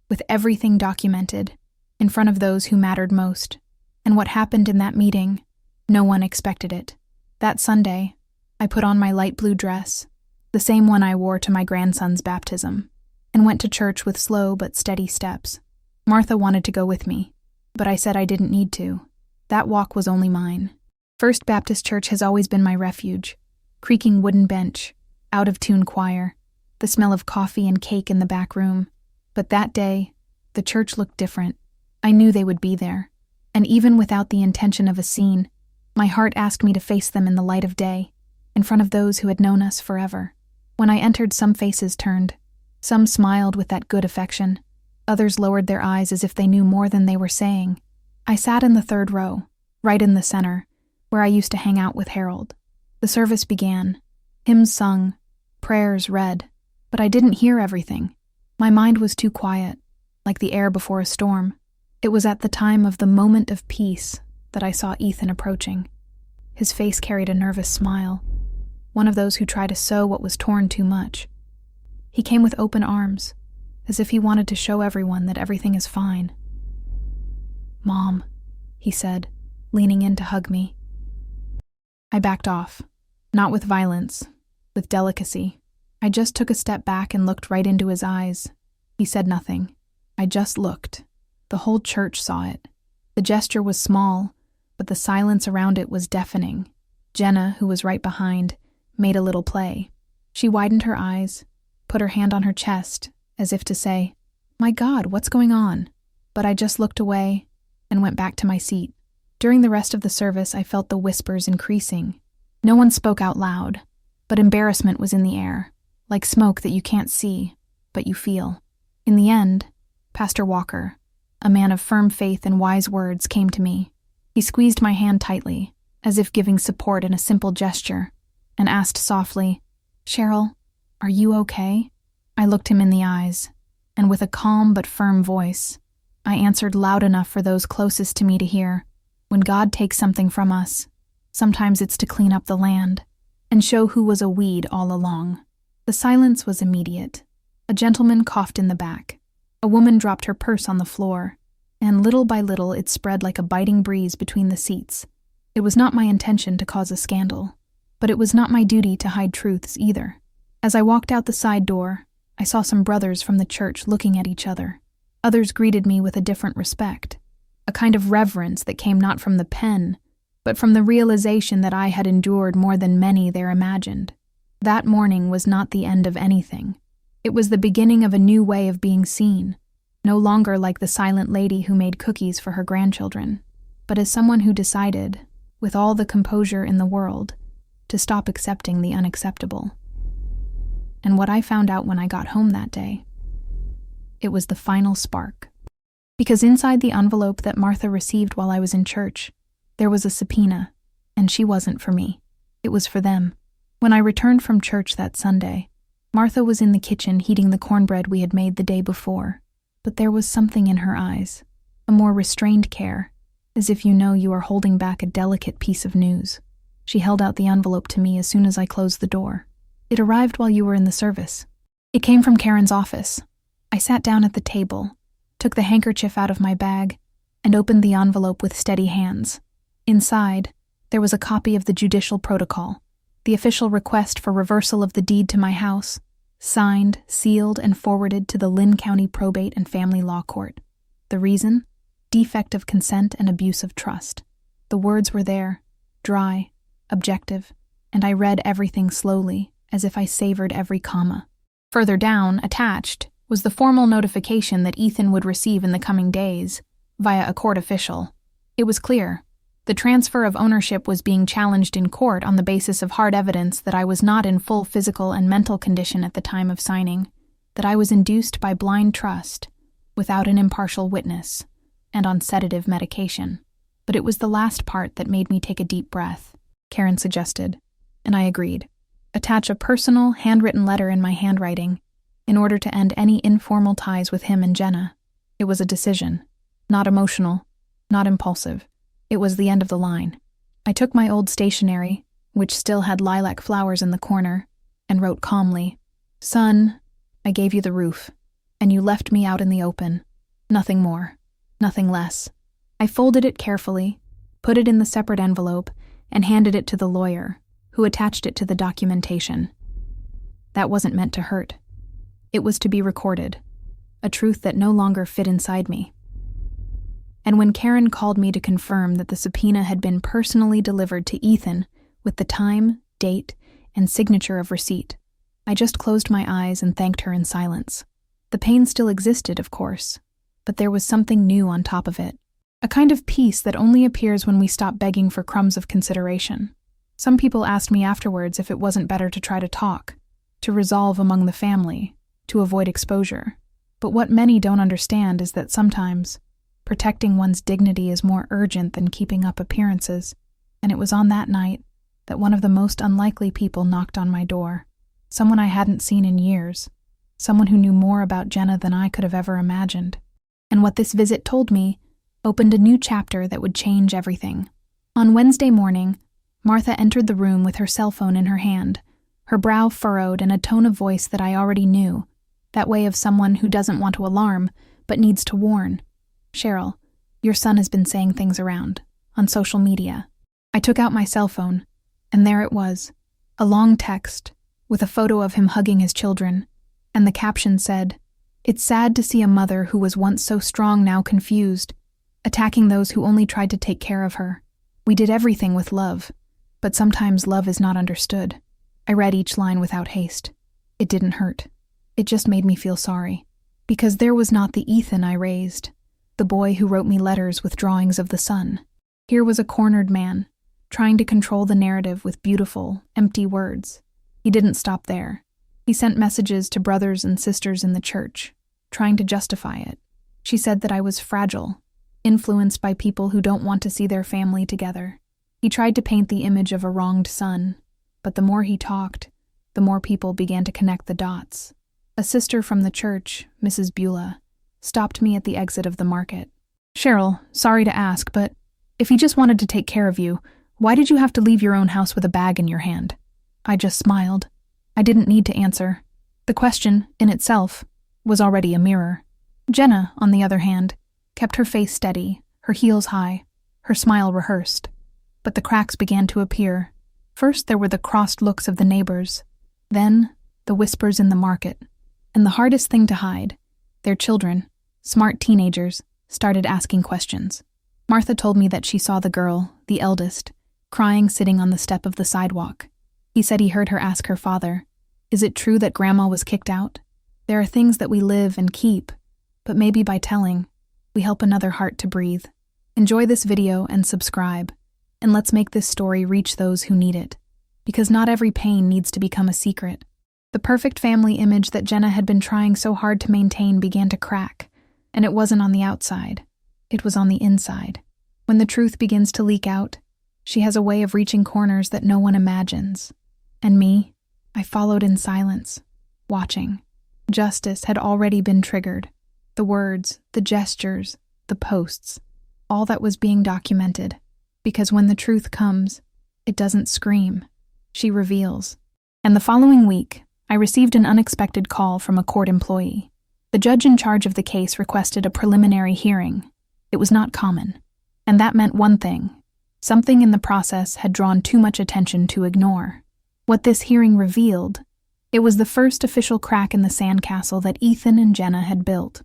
with everything documented, in front of those who mattered most. And what happened in that meeting, no one expected it. That Sunday, I put on my light blue dress, the same one I wore to my grandson's baptism, and went to church with slow but steady steps. Martha wanted to go with me, but I said I didn't need to. That walk was only mine. First Baptist Church has always been my refuge. Creaking wooden bench, out-of-tune choir, the smell of coffee and cake in the back room. But that day, the church looked different. I knew they would be there, and even without the intention of a scene, my heart asked me to face them in the light of day, in front of those who had known us forever. When I entered, some faces turned. Some smiled with that good affection. Others lowered their eyes as if they knew more than they were saying. I sat in the third row, right in the center, where I used to hang out with Harold. The service began. Hymns sung, prayers read, but I didn't hear everything. My mind was too quiet, like the air before a storm. It was at the time of the moment of peace that I saw Ethan approaching. His face carried a nervous smile, one of those who try to sew what was torn too much. He came with open arms, as if he wanted to show everyone that everything is fine. "Mom," he said, leaning in to hug me. I backed off, not with violence, with delicacy. I just took a step back and looked right into his eyes. He said nothing. I just looked. The whole church saw it. The gesture was small, but the silence around it was deafening. Jenna, who was right behind, made a little play. She widened her eyes, put her hand on her chest, as if to say, "My God, what's going on?" But I just looked away and went back to my seat. During the rest of the service, I felt the whispers increasing. No one spoke out loud, but embarrassment was in the air, like smoke that you can't see, but you feel. In the end, Pastor Walker, a man of firm faith and wise words, came to me. He squeezed my hand tightly, as if giving support in a simple gesture, and asked softly, "Cheryl, are you okay?" I looked him in the eyes, and with a calm but firm voice, I answered loud enough for those closest to me to hear. When God takes something from us, sometimes it's to clean up the land and show who was a weed all along. The silence was immediate. A gentleman coughed in the back. A woman dropped her purse on the floor, and little by little it spread like a biting breeze between the seats. It was not my intention to cause a scandal, but it was not my duty to hide truths either. As I walked out the side door, I saw some brothers from the church looking at each other. Others greeted me with a different respect, a kind of reverence that came not from the pen, but from the realization that I had endured more than many there imagined. That morning was not the end of anything. It was the beginning of a new way of being seen, no longer like the silent lady who made cookies for her grandchildren, but as someone who decided, with all the composure in the world, to stop accepting the unacceptable. And what I found out when I got home that day, it was the final spark. Because inside the envelope that Martha received while I was in church, there was a subpoena, and she wasn't for me. It was for them. When I returned from church that Sunday, Martha was in the kitchen heating the cornbread we had made the day before, but there was something in her eyes, a more restrained care, as if you know you are holding back a delicate piece of news. She held out the envelope to me as soon as I closed the door. "It arrived while you were in the service. It came from Karen's office." I sat down at the table, took the handkerchief out of my bag, and opened the envelope with steady hands. Inside, there was a copy of the judicial protocol, the official request for reversal of the deed to my house, signed, sealed, and forwarded to the Lynn County Probate and Family Law Court. The reason? Defect of consent and abuse of trust. The words were there, dry, objective, and I read everything slowly, as if I savored every comma. Further down, attached, was the formal notification that Ethan would receive in the coming days, via a court official. It was clear. The transfer of ownership was being challenged in court on the basis of hard evidence that I was not in full physical and mental condition at the time of signing, that I was induced by blind trust, without an impartial witness, and on sedative medication. But it was the last part that made me take a deep breath. Karen suggested, and I agreed. Attach a personal, handwritten letter in my handwriting, in order to end any informal ties with him and Jenna. It was a decision. Not emotional, not impulsive. It was the end of the line. I took my old stationery, which still had lilac flowers in the corner, and wrote calmly, Son, I gave you the roof, and you left me out in the open. Nothing more, nothing less. I folded it carefully, put it in the separate envelope, and handed it to the lawyer, who attached it to the documentation. That wasn't meant to hurt. It was to be recorded, a truth that no longer fit inside me. And when Karen called me to confirm that the subpoena had been personally delivered to Ethan with the time, date, and signature of receipt, I just closed my eyes and thanked her in silence. The pain still existed, of course, but there was something new on top of it. A kind of peace that only appears when we stop begging for crumbs of consideration. Some people asked me afterwards if it wasn't better to try to talk, to resolve among the family, to avoid exposure. But what many don't understand is that sometimes protecting one's dignity is more urgent than keeping up appearances, and it was on that night that one of the most unlikely people knocked on my door. Someone I hadn't seen in years. Someone who knew more about Jenna than I could have ever imagined. And what this visit told me opened a new chapter that would change everything. On Wednesday morning, Martha entered the room with her cell phone in her hand, her brow furrowed and a tone of voice that I already knew, that way of someone who doesn't want to alarm, but needs to warn. Cheryl, your son has been saying things around, on social media. I took out my cell phone, and there it was, a long text, with a photo of him hugging his children, and the caption said, "It's sad to see a mother who was once so strong now confused, attacking those who only tried to take care of her. We did everything with love, but sometimes love is not understood." I read each line without haste. It didn't hurt. It just made me feel sorry. Because there was not the Ethan I raised, the boy who wrote me letters with drawings of the sun. Here was a cornered man, trying to control the narrative with beautiful, empty words. He didn't stop there. He sent messages to brothers and sisters in the church, trying to justify it. She said that I was fragile, influenced by people who don't want to see their family together. He tried to paint the image of a wronged son, but the more he talked, the more people began to connect the dots. A sister from the church, Mrs. Beulah, stopped me at the exit of the market. "Cheryl, sorry to ask, but if he just wanted to take care of you, why did you have to leave your own house with a bag in your hand?" I just smiled. I didn't need to answer. The question, in itself, was already a mirror. Jenna, on the other hand, kept her face steady, her heels high, her smile rehearsed. But the cracks began to appear. First there were the crossed looks of the neighbors, then the whispers in the market. And the hardest thing to hide, their children, smart teenagers, started asking questions. Martha told me that she saw the girl, the eldest, crying sitting on the step of the sidewalk. He said he heard her ask her father, "Is it true that Grandma was kicked out?" There are things that we live and keep, but maybe by telling, we help another heart to breathe. Enjoy this video and subscribe, and let's make this story reach those who need it, because not every pain needs to become a secret. The perfect family image that Jenna had been trying so hard to maintain began to crack, and it wasn't on the outside. It was on the inside. When the truth begins to leak out, she has a way of reaching corners that no one imagines. And me, I followed in silence, watching. Justice had already been triggered. The words, the gestures, the posts, all that was being documented. Because when the truth comes, it doesn't scream. She reveals. And the following week, I received an unexpected call from a court employee. The judge in charge of the case requested a preliminary hearing. It was not common. And that meant one thing. Something in the process had drawn too much attention to ignore. What this hearing revealed, it was the first official crack in the sandcastle that Ethan and Jenna had built.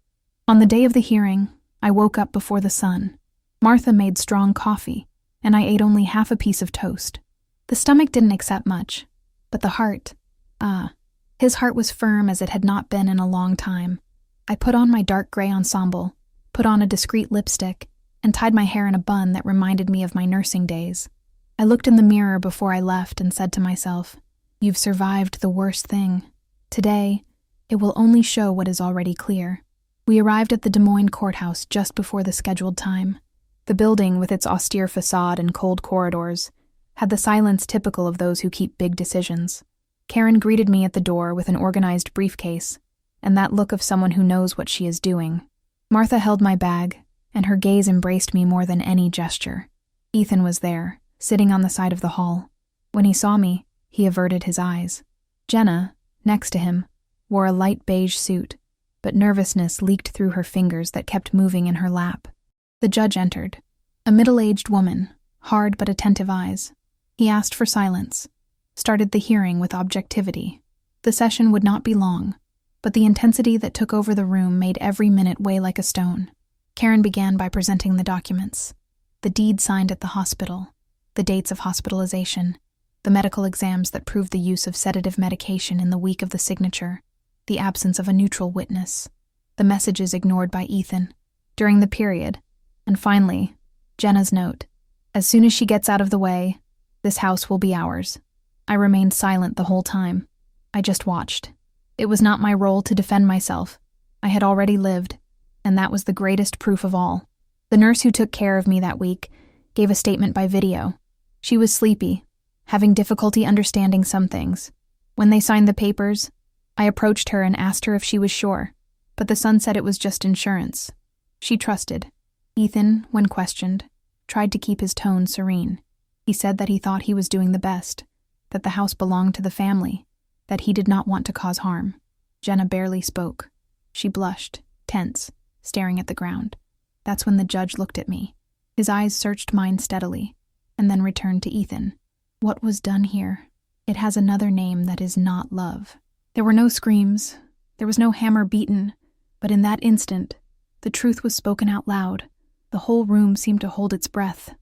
On the day of the hearing, I woke up before the sun. Martha made strong coffee, and I ate only half a piece of toast. The stomach didn't accept much, but the heart, his heart was firm as it had not been in a long time. I put on my dark gray ensemble, put on a discreet lipstick, and tied my hair in a bun that reminded me of my nursing days. I looked in the mirror before I left and said to myself, "You've survived the worst thing. Today, it will only show what is already clear." We arrived at the Des Moines courthouse just before the scheduled time. The building, with its austere facade and cold corridors, had the silence typical of those who keep big decisions. Karen greeted me at the door with an organized briefcase, and that look of someone who knows what she is doing. Martha held my bag, and her gaze embraced me more than any gesture. Ethan was there, sitting on the side of the hall. When he saw me, he averted his eyes. Jenna, next to him, wore a light beige suit, but nervousness leaked through her fingers that kept moving in her lap. The judge entered. A middle-aged woman, hard but attentive eyes. He asked for silence, started the hearing with objectivity. The session would not be long, but the intensity that took over the room made every minute weigh like a stone. Karen began by presenting the documents. The deed signed at the hospital, the dates of hospitalization, the medical exams that proved the use of sedative medication in the week of the signature, the absence of a neutral witness, the messages ignored by Ethan during the period, and finally, Jenna's note. As soon as she gets out of the way, this house will be ours. I remained silent the whole time. I just watched. It was not my role to defend myself. I had already lived, and that was the greatest proof of all. The nurse who took care of me that week gave a statement by video. She was sleepy, having difficulty understanding some things. When they signed the papers, I approached her and asked her if she was sure, but the son said it was just insurance. She trusted. Ethan, when questioned, tried to keep his tone serene. He said that he thought he was doing the best, that the house belonged to the family, that he did not want to cause harm. Jenna barely spoke. She blushed, tense, staring at the ground. That's when the judge looked at me. His eyes searched mine steadily, and then returned to Ethan. What was done here? It has another name that is not love. There were no screams. There was no hammer beaten. But in that instant, the truth was spoken out loud. The whole room seemed to hold its breath.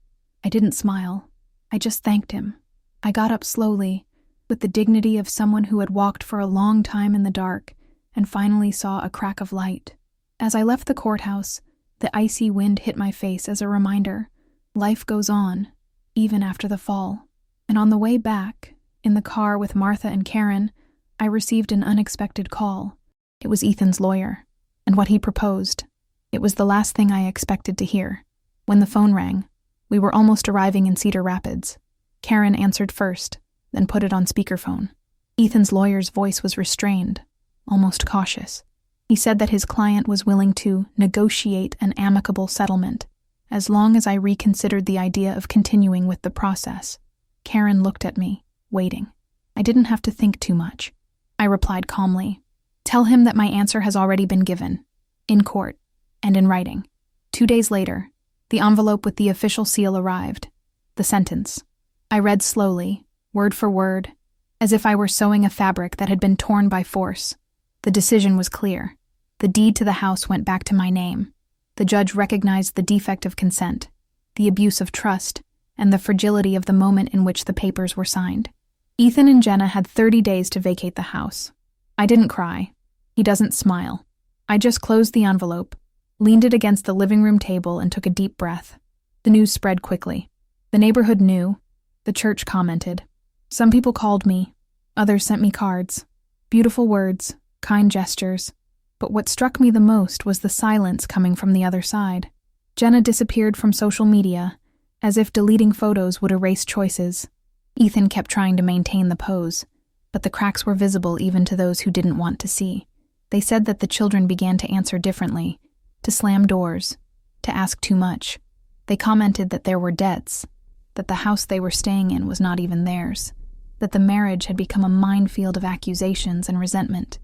I didn't smile. I just thanked him. I got up slowly, with the dignity of someone who had walked for a long time in the dark and finally saw a crack of light. As I left the courthouse, the icy wind hit my face as a reminder. Life goes on, even after the fall. And on the way back, in the car with Martha and Karen, I received an unexpected call. It was Ethan's lawyer, and what he proposed. It was the last thing I expected to hear. When the phone rang, we were almost arriving in Cedar Rapids. Karen answered first, then put it on speakerphone. Ethan's lawyer's voice was restrained, almost cautious. He said that his client was willing to negotiate an amicable settlement, as long as I reconsidered the idea of continuing with the process. Karen looked at me, waiting. I didn't have to think too much. I replied calmly, "Tell him that my answer has already been given, in court, and in writing." 2 days later, the envelope with the official seal arrived. The sentence. I read slowly, word for word, as if I were sewing a fabric that had been torn by force. The decision was clear. The deed to the house went back to my name. The judge recognized the defect of consent, the abuse of trust, and the fragility of the moment in which the papers were signed. Ethan and Jenna had 30 days to vacate the house. I didn't cry. He doesn't smile. I just closed the envelope, leaned it against the living room table, and took a deep breath. The news spread quickly. The neighborhood knew. The church commented. Some people called me. Others sent me cards. Beautiful words, kind gestures. But what struck me the most was the silence coming from the other side. Jenna disappeared from social media, as if deleting photos would erase choices. Ethan kept trying to maintain the pose, but the cracks were visible even to those who didn't want to see. They said that the children began to answer differently, to slam doors, to ask too much. They commented that there were debts, that the house they were staying in was not even theirs, that the marriage had become a minefield of accusations and resentment.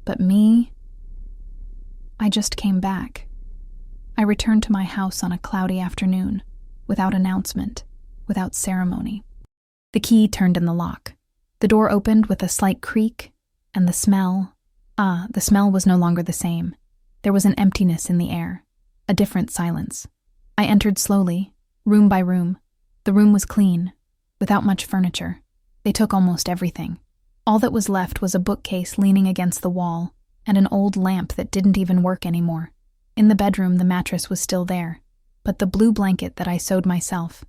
But me, I just came back. I returned to my house on a cloudy afternoon, without announcement, without ceremony. The key turned in the lock. The door opened with a slight creak, and the smell was no longer the same. There was an emptiness in the air, a different silence. I entered slowly, room by room. The room was clean, without much furniture. They took almost everything. All that was left was a bookcase leaning against the wall, and an old lamp that didn't even work anymore. In the bedroom, the mattress was still there, but the blue blanket that I sewed myself,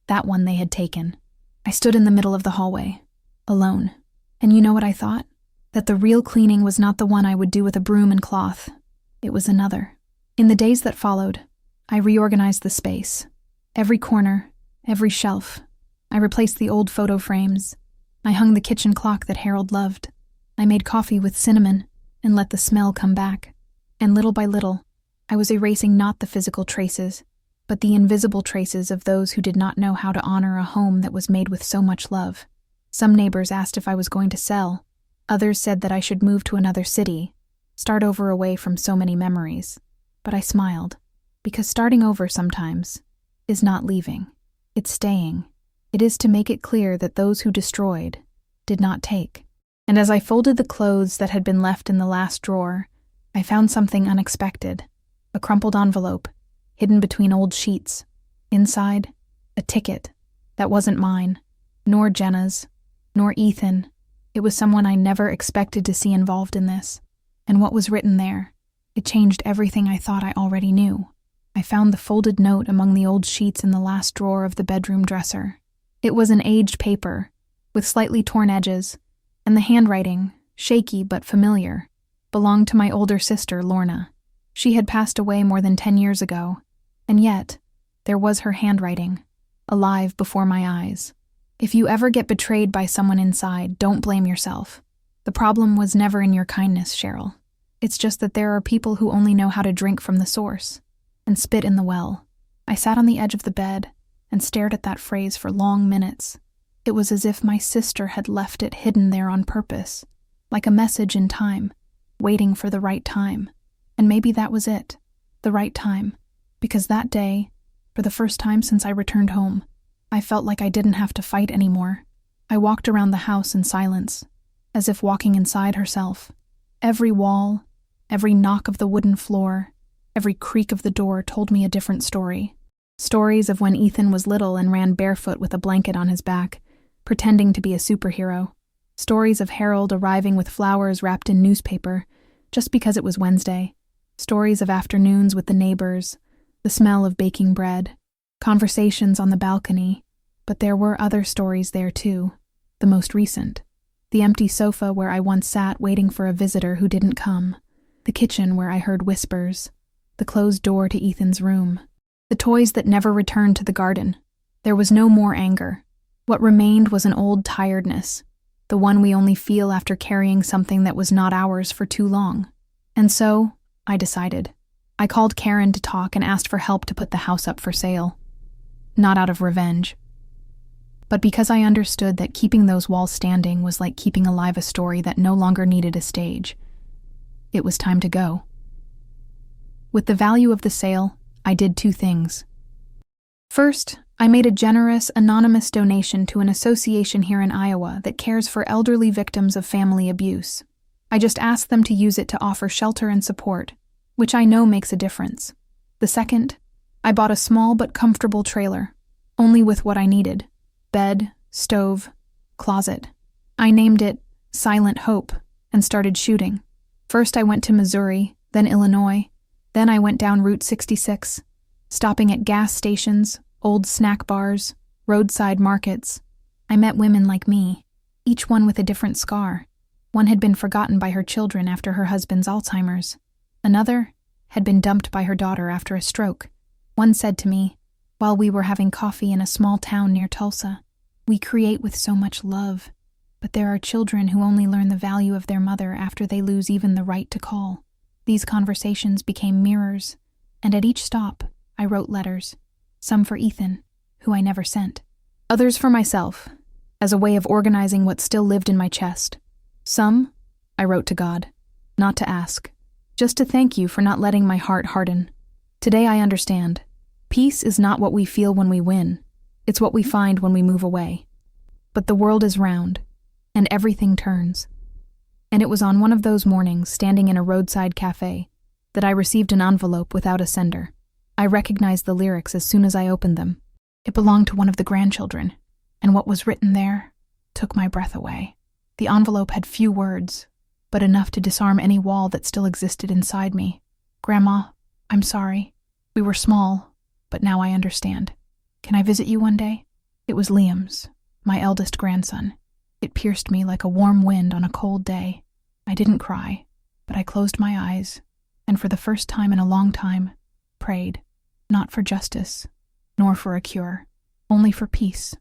that one they had taken. I stood in the middle of the hallway, alone. And you know what I thought? That the real cleaning was not the one I would do with a broom and cloth. It was another. In the days that followed, I reorganized the space. Every corner, every shelf. I replaced the old photo frames. I hung the kitchen clock that Harold loved. I made coffee with cinnamon and let the smell come back. And little by little, I was erasing not the physical traces, but the invisible traces of those who did not know how to honor a home that was made with so much love. Some neighbors asked if I was going to sell. Others said that I should move to another city, start over away from so many memories. But I smiled, because starting over sometimes is not leaving. It's staying. It is to make it clear that those who destroyed did not take. And as I folded the clothes that had been left in the last drawer, I found something unexpected. A crumpled envelope, hidden between old sheets. Inside, a ticket that wasn't mine, nor Jenna's, nor Ethan. It was someone I never expected to see involved in this. And what was written there? It changed everything I thought I already knew. I found the folded note among the old sheets in the last drawer of the bedroom dresser. It was an aged paper, with slightly torn edges, and the handwriting, shaky but familiar, belonged to my older sister, Lorna. She had passed away more than 10 years ago, and yet, there was her handwriting, alive before my eyes. If you ever get betrayed by someone inside, don't blame yourself. The problem was never in your kindness, Cheryl. It's just that there are people who only know how to drink from the source and spit in the well. I sat on the edge of the bed and stared at that phrase for long minutes. It was as if my sister had left it hidden there on purpose, like a message in time, waiting for the right time. And maybe that was it, the right time, because that day, for the first time since I returned home, I felt like I didn't have to fight anymore. I walked around the house in silence, as if walking inside herself. Every wall, every knock of the wooden floor, every creak of the door told me a different story. Stories of when Ethan was little and ran barefoot with a blanket on his back, pretending to be a superhero. Stories of Harold arriving with flowers wrapped in newspaper, just because it was Wednesday. Stories of afternoons with the neighbors, the smell of baking bread, conversations on the balcony. But there were other stories there too, the most recent. The empty sofa where I once sat waiting for a visitor who didn't come. The kitchen where I heard whispers. The closed door to Ethan's room. The toys that never returned to the garden. There was no more anger. What remained was an old tiredness, the one we only feel after carrying something that was not ours for too long. And so, I decided. I called Karen to talk and asked for help to put the house up for sale. Not out of revenge, but because I understood that keeping those walls standing was like keeping alive a story that no longer needed a stage. It was time to go. With the value of the sale, I did 2 things. First, I made a generous, anonymous donation to an association here in Iowa that cares for elderly victims of family abuse. I just asked them to use it to offer shelter and support, which I know makes a difference. The second, I bought a small but comfortable trailer, only with what I needed: bed, stove, closet. I named it Silent Hope and started shooting. First I went to Missouri, then Illinois, then I went down Route 66, stopping at gas stations, old snack bars, roadside markets. I met women like me, each one with a different scar. One had been forgotten by her children after her husband's Alzheimer's. Another had been dumped by her daughter after a stroke. One said to me, while we were having coffee in a small town near Tulsa, "We create with so much love, but there are children who only learn the value of their mother after they lose even the right to call." These conversations became mirrors, and at each stop, I wrote letters, some for Ethan, who I never sent, others for myself, as a way of organizing what still lived in my chest. Some, I wrote to God, not to ask, just to thank you for not letting my heart harden. Today I understand. Peace is not what we feel when we win. It's what we find when we move away. But the world is round, and everything turns. And it was on one of those mornings, standing in a roadside cafe, that I received an envelope without a sender. I recognized the lyrics as soon as I opened them. It belonged to one of the grandchildren, and what was written there took my breath away. The envelope had few words, but enough to disarm any wall that still existed inside me. "Grandma, I'm sorry. We were small, but now I understand. Can I visit you one day?" It was Liam's, my eldest grandson. It pierced me like a warm wind on a cold day. I didn't cry, but I closed my eyes, and for the first time in a long time, prayed, not for justice, nor for a cure, only for peace.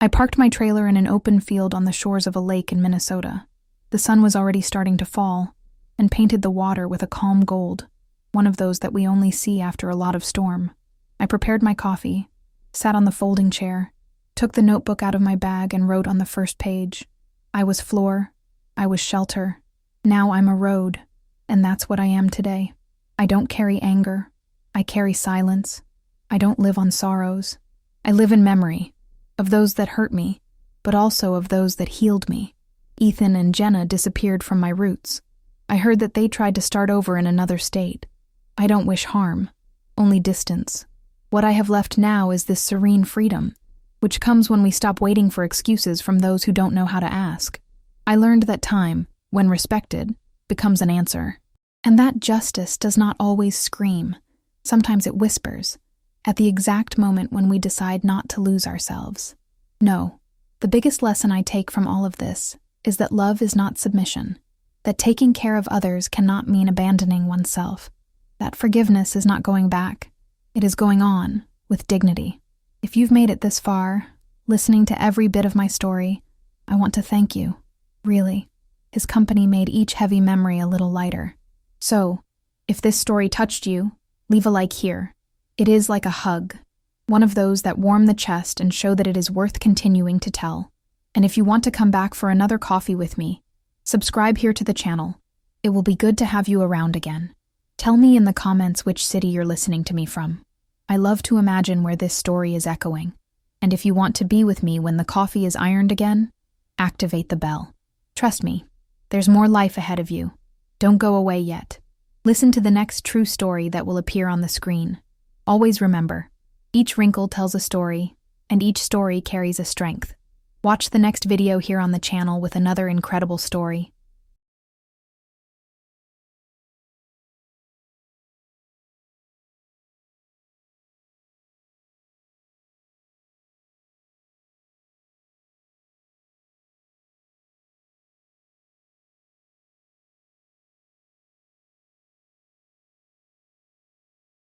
I parked my trailer in an open field on the shores of a lake in Minnesota. The sun was already starting to fall, and painted the water with a calm gold, one of those that we only see after a lot of storm. I prepared my coffee, sat on the folding chair, took the notebook out of my bag and wrote on the first page. I was Flor, I was shelter. Now I'm a road, and that's what I am today. I don't carry anger. I carry silence. I don't live on sorrows. I live in memory of those that hurt me, but also of those that healed me. Ethan and Jenna disappeared from my roots. I heard that they tried to start over in another state. I don't wish harm, only distance. What I have left now is this serene freedom, which comes when we stop waiting for excuses from those who don't know how to ask. I learned that time, when respected, becomes an answer. And that justice does not always scream. Sometimes it whispers, at the exact moment when we decide not to lose ourselves. No, the biggest lesson I take from all of this is that love is not submission, that taking care of others cannot mean abandoning oneself, that forgiveness is not going back, it is going on with dignity. If you've made it this far, listening to every bit of my story, I want to thank you. Really, his company made each heavy memory a little lighter. So, if this story touched you, leave a like here. It is like a hug, one of those that warm the chest and show that it is worth continuing to tell. And if you want to come back for another coffee with me, subscribe here to the channel. It will be good to have you around again. Tell me in the comments which city you're listening to me from. I love to imagine where this story is echoing. And if you want to be with me when the coffee is ironed again, activate the bell. Trust me, there's more life ahead of you. Don't go away yet. Listen to the next true story that will appear on the screen. Always remember, each wrinkle tells a story, and each story carries a strength. Watch the next video here on the channel with another incredible story.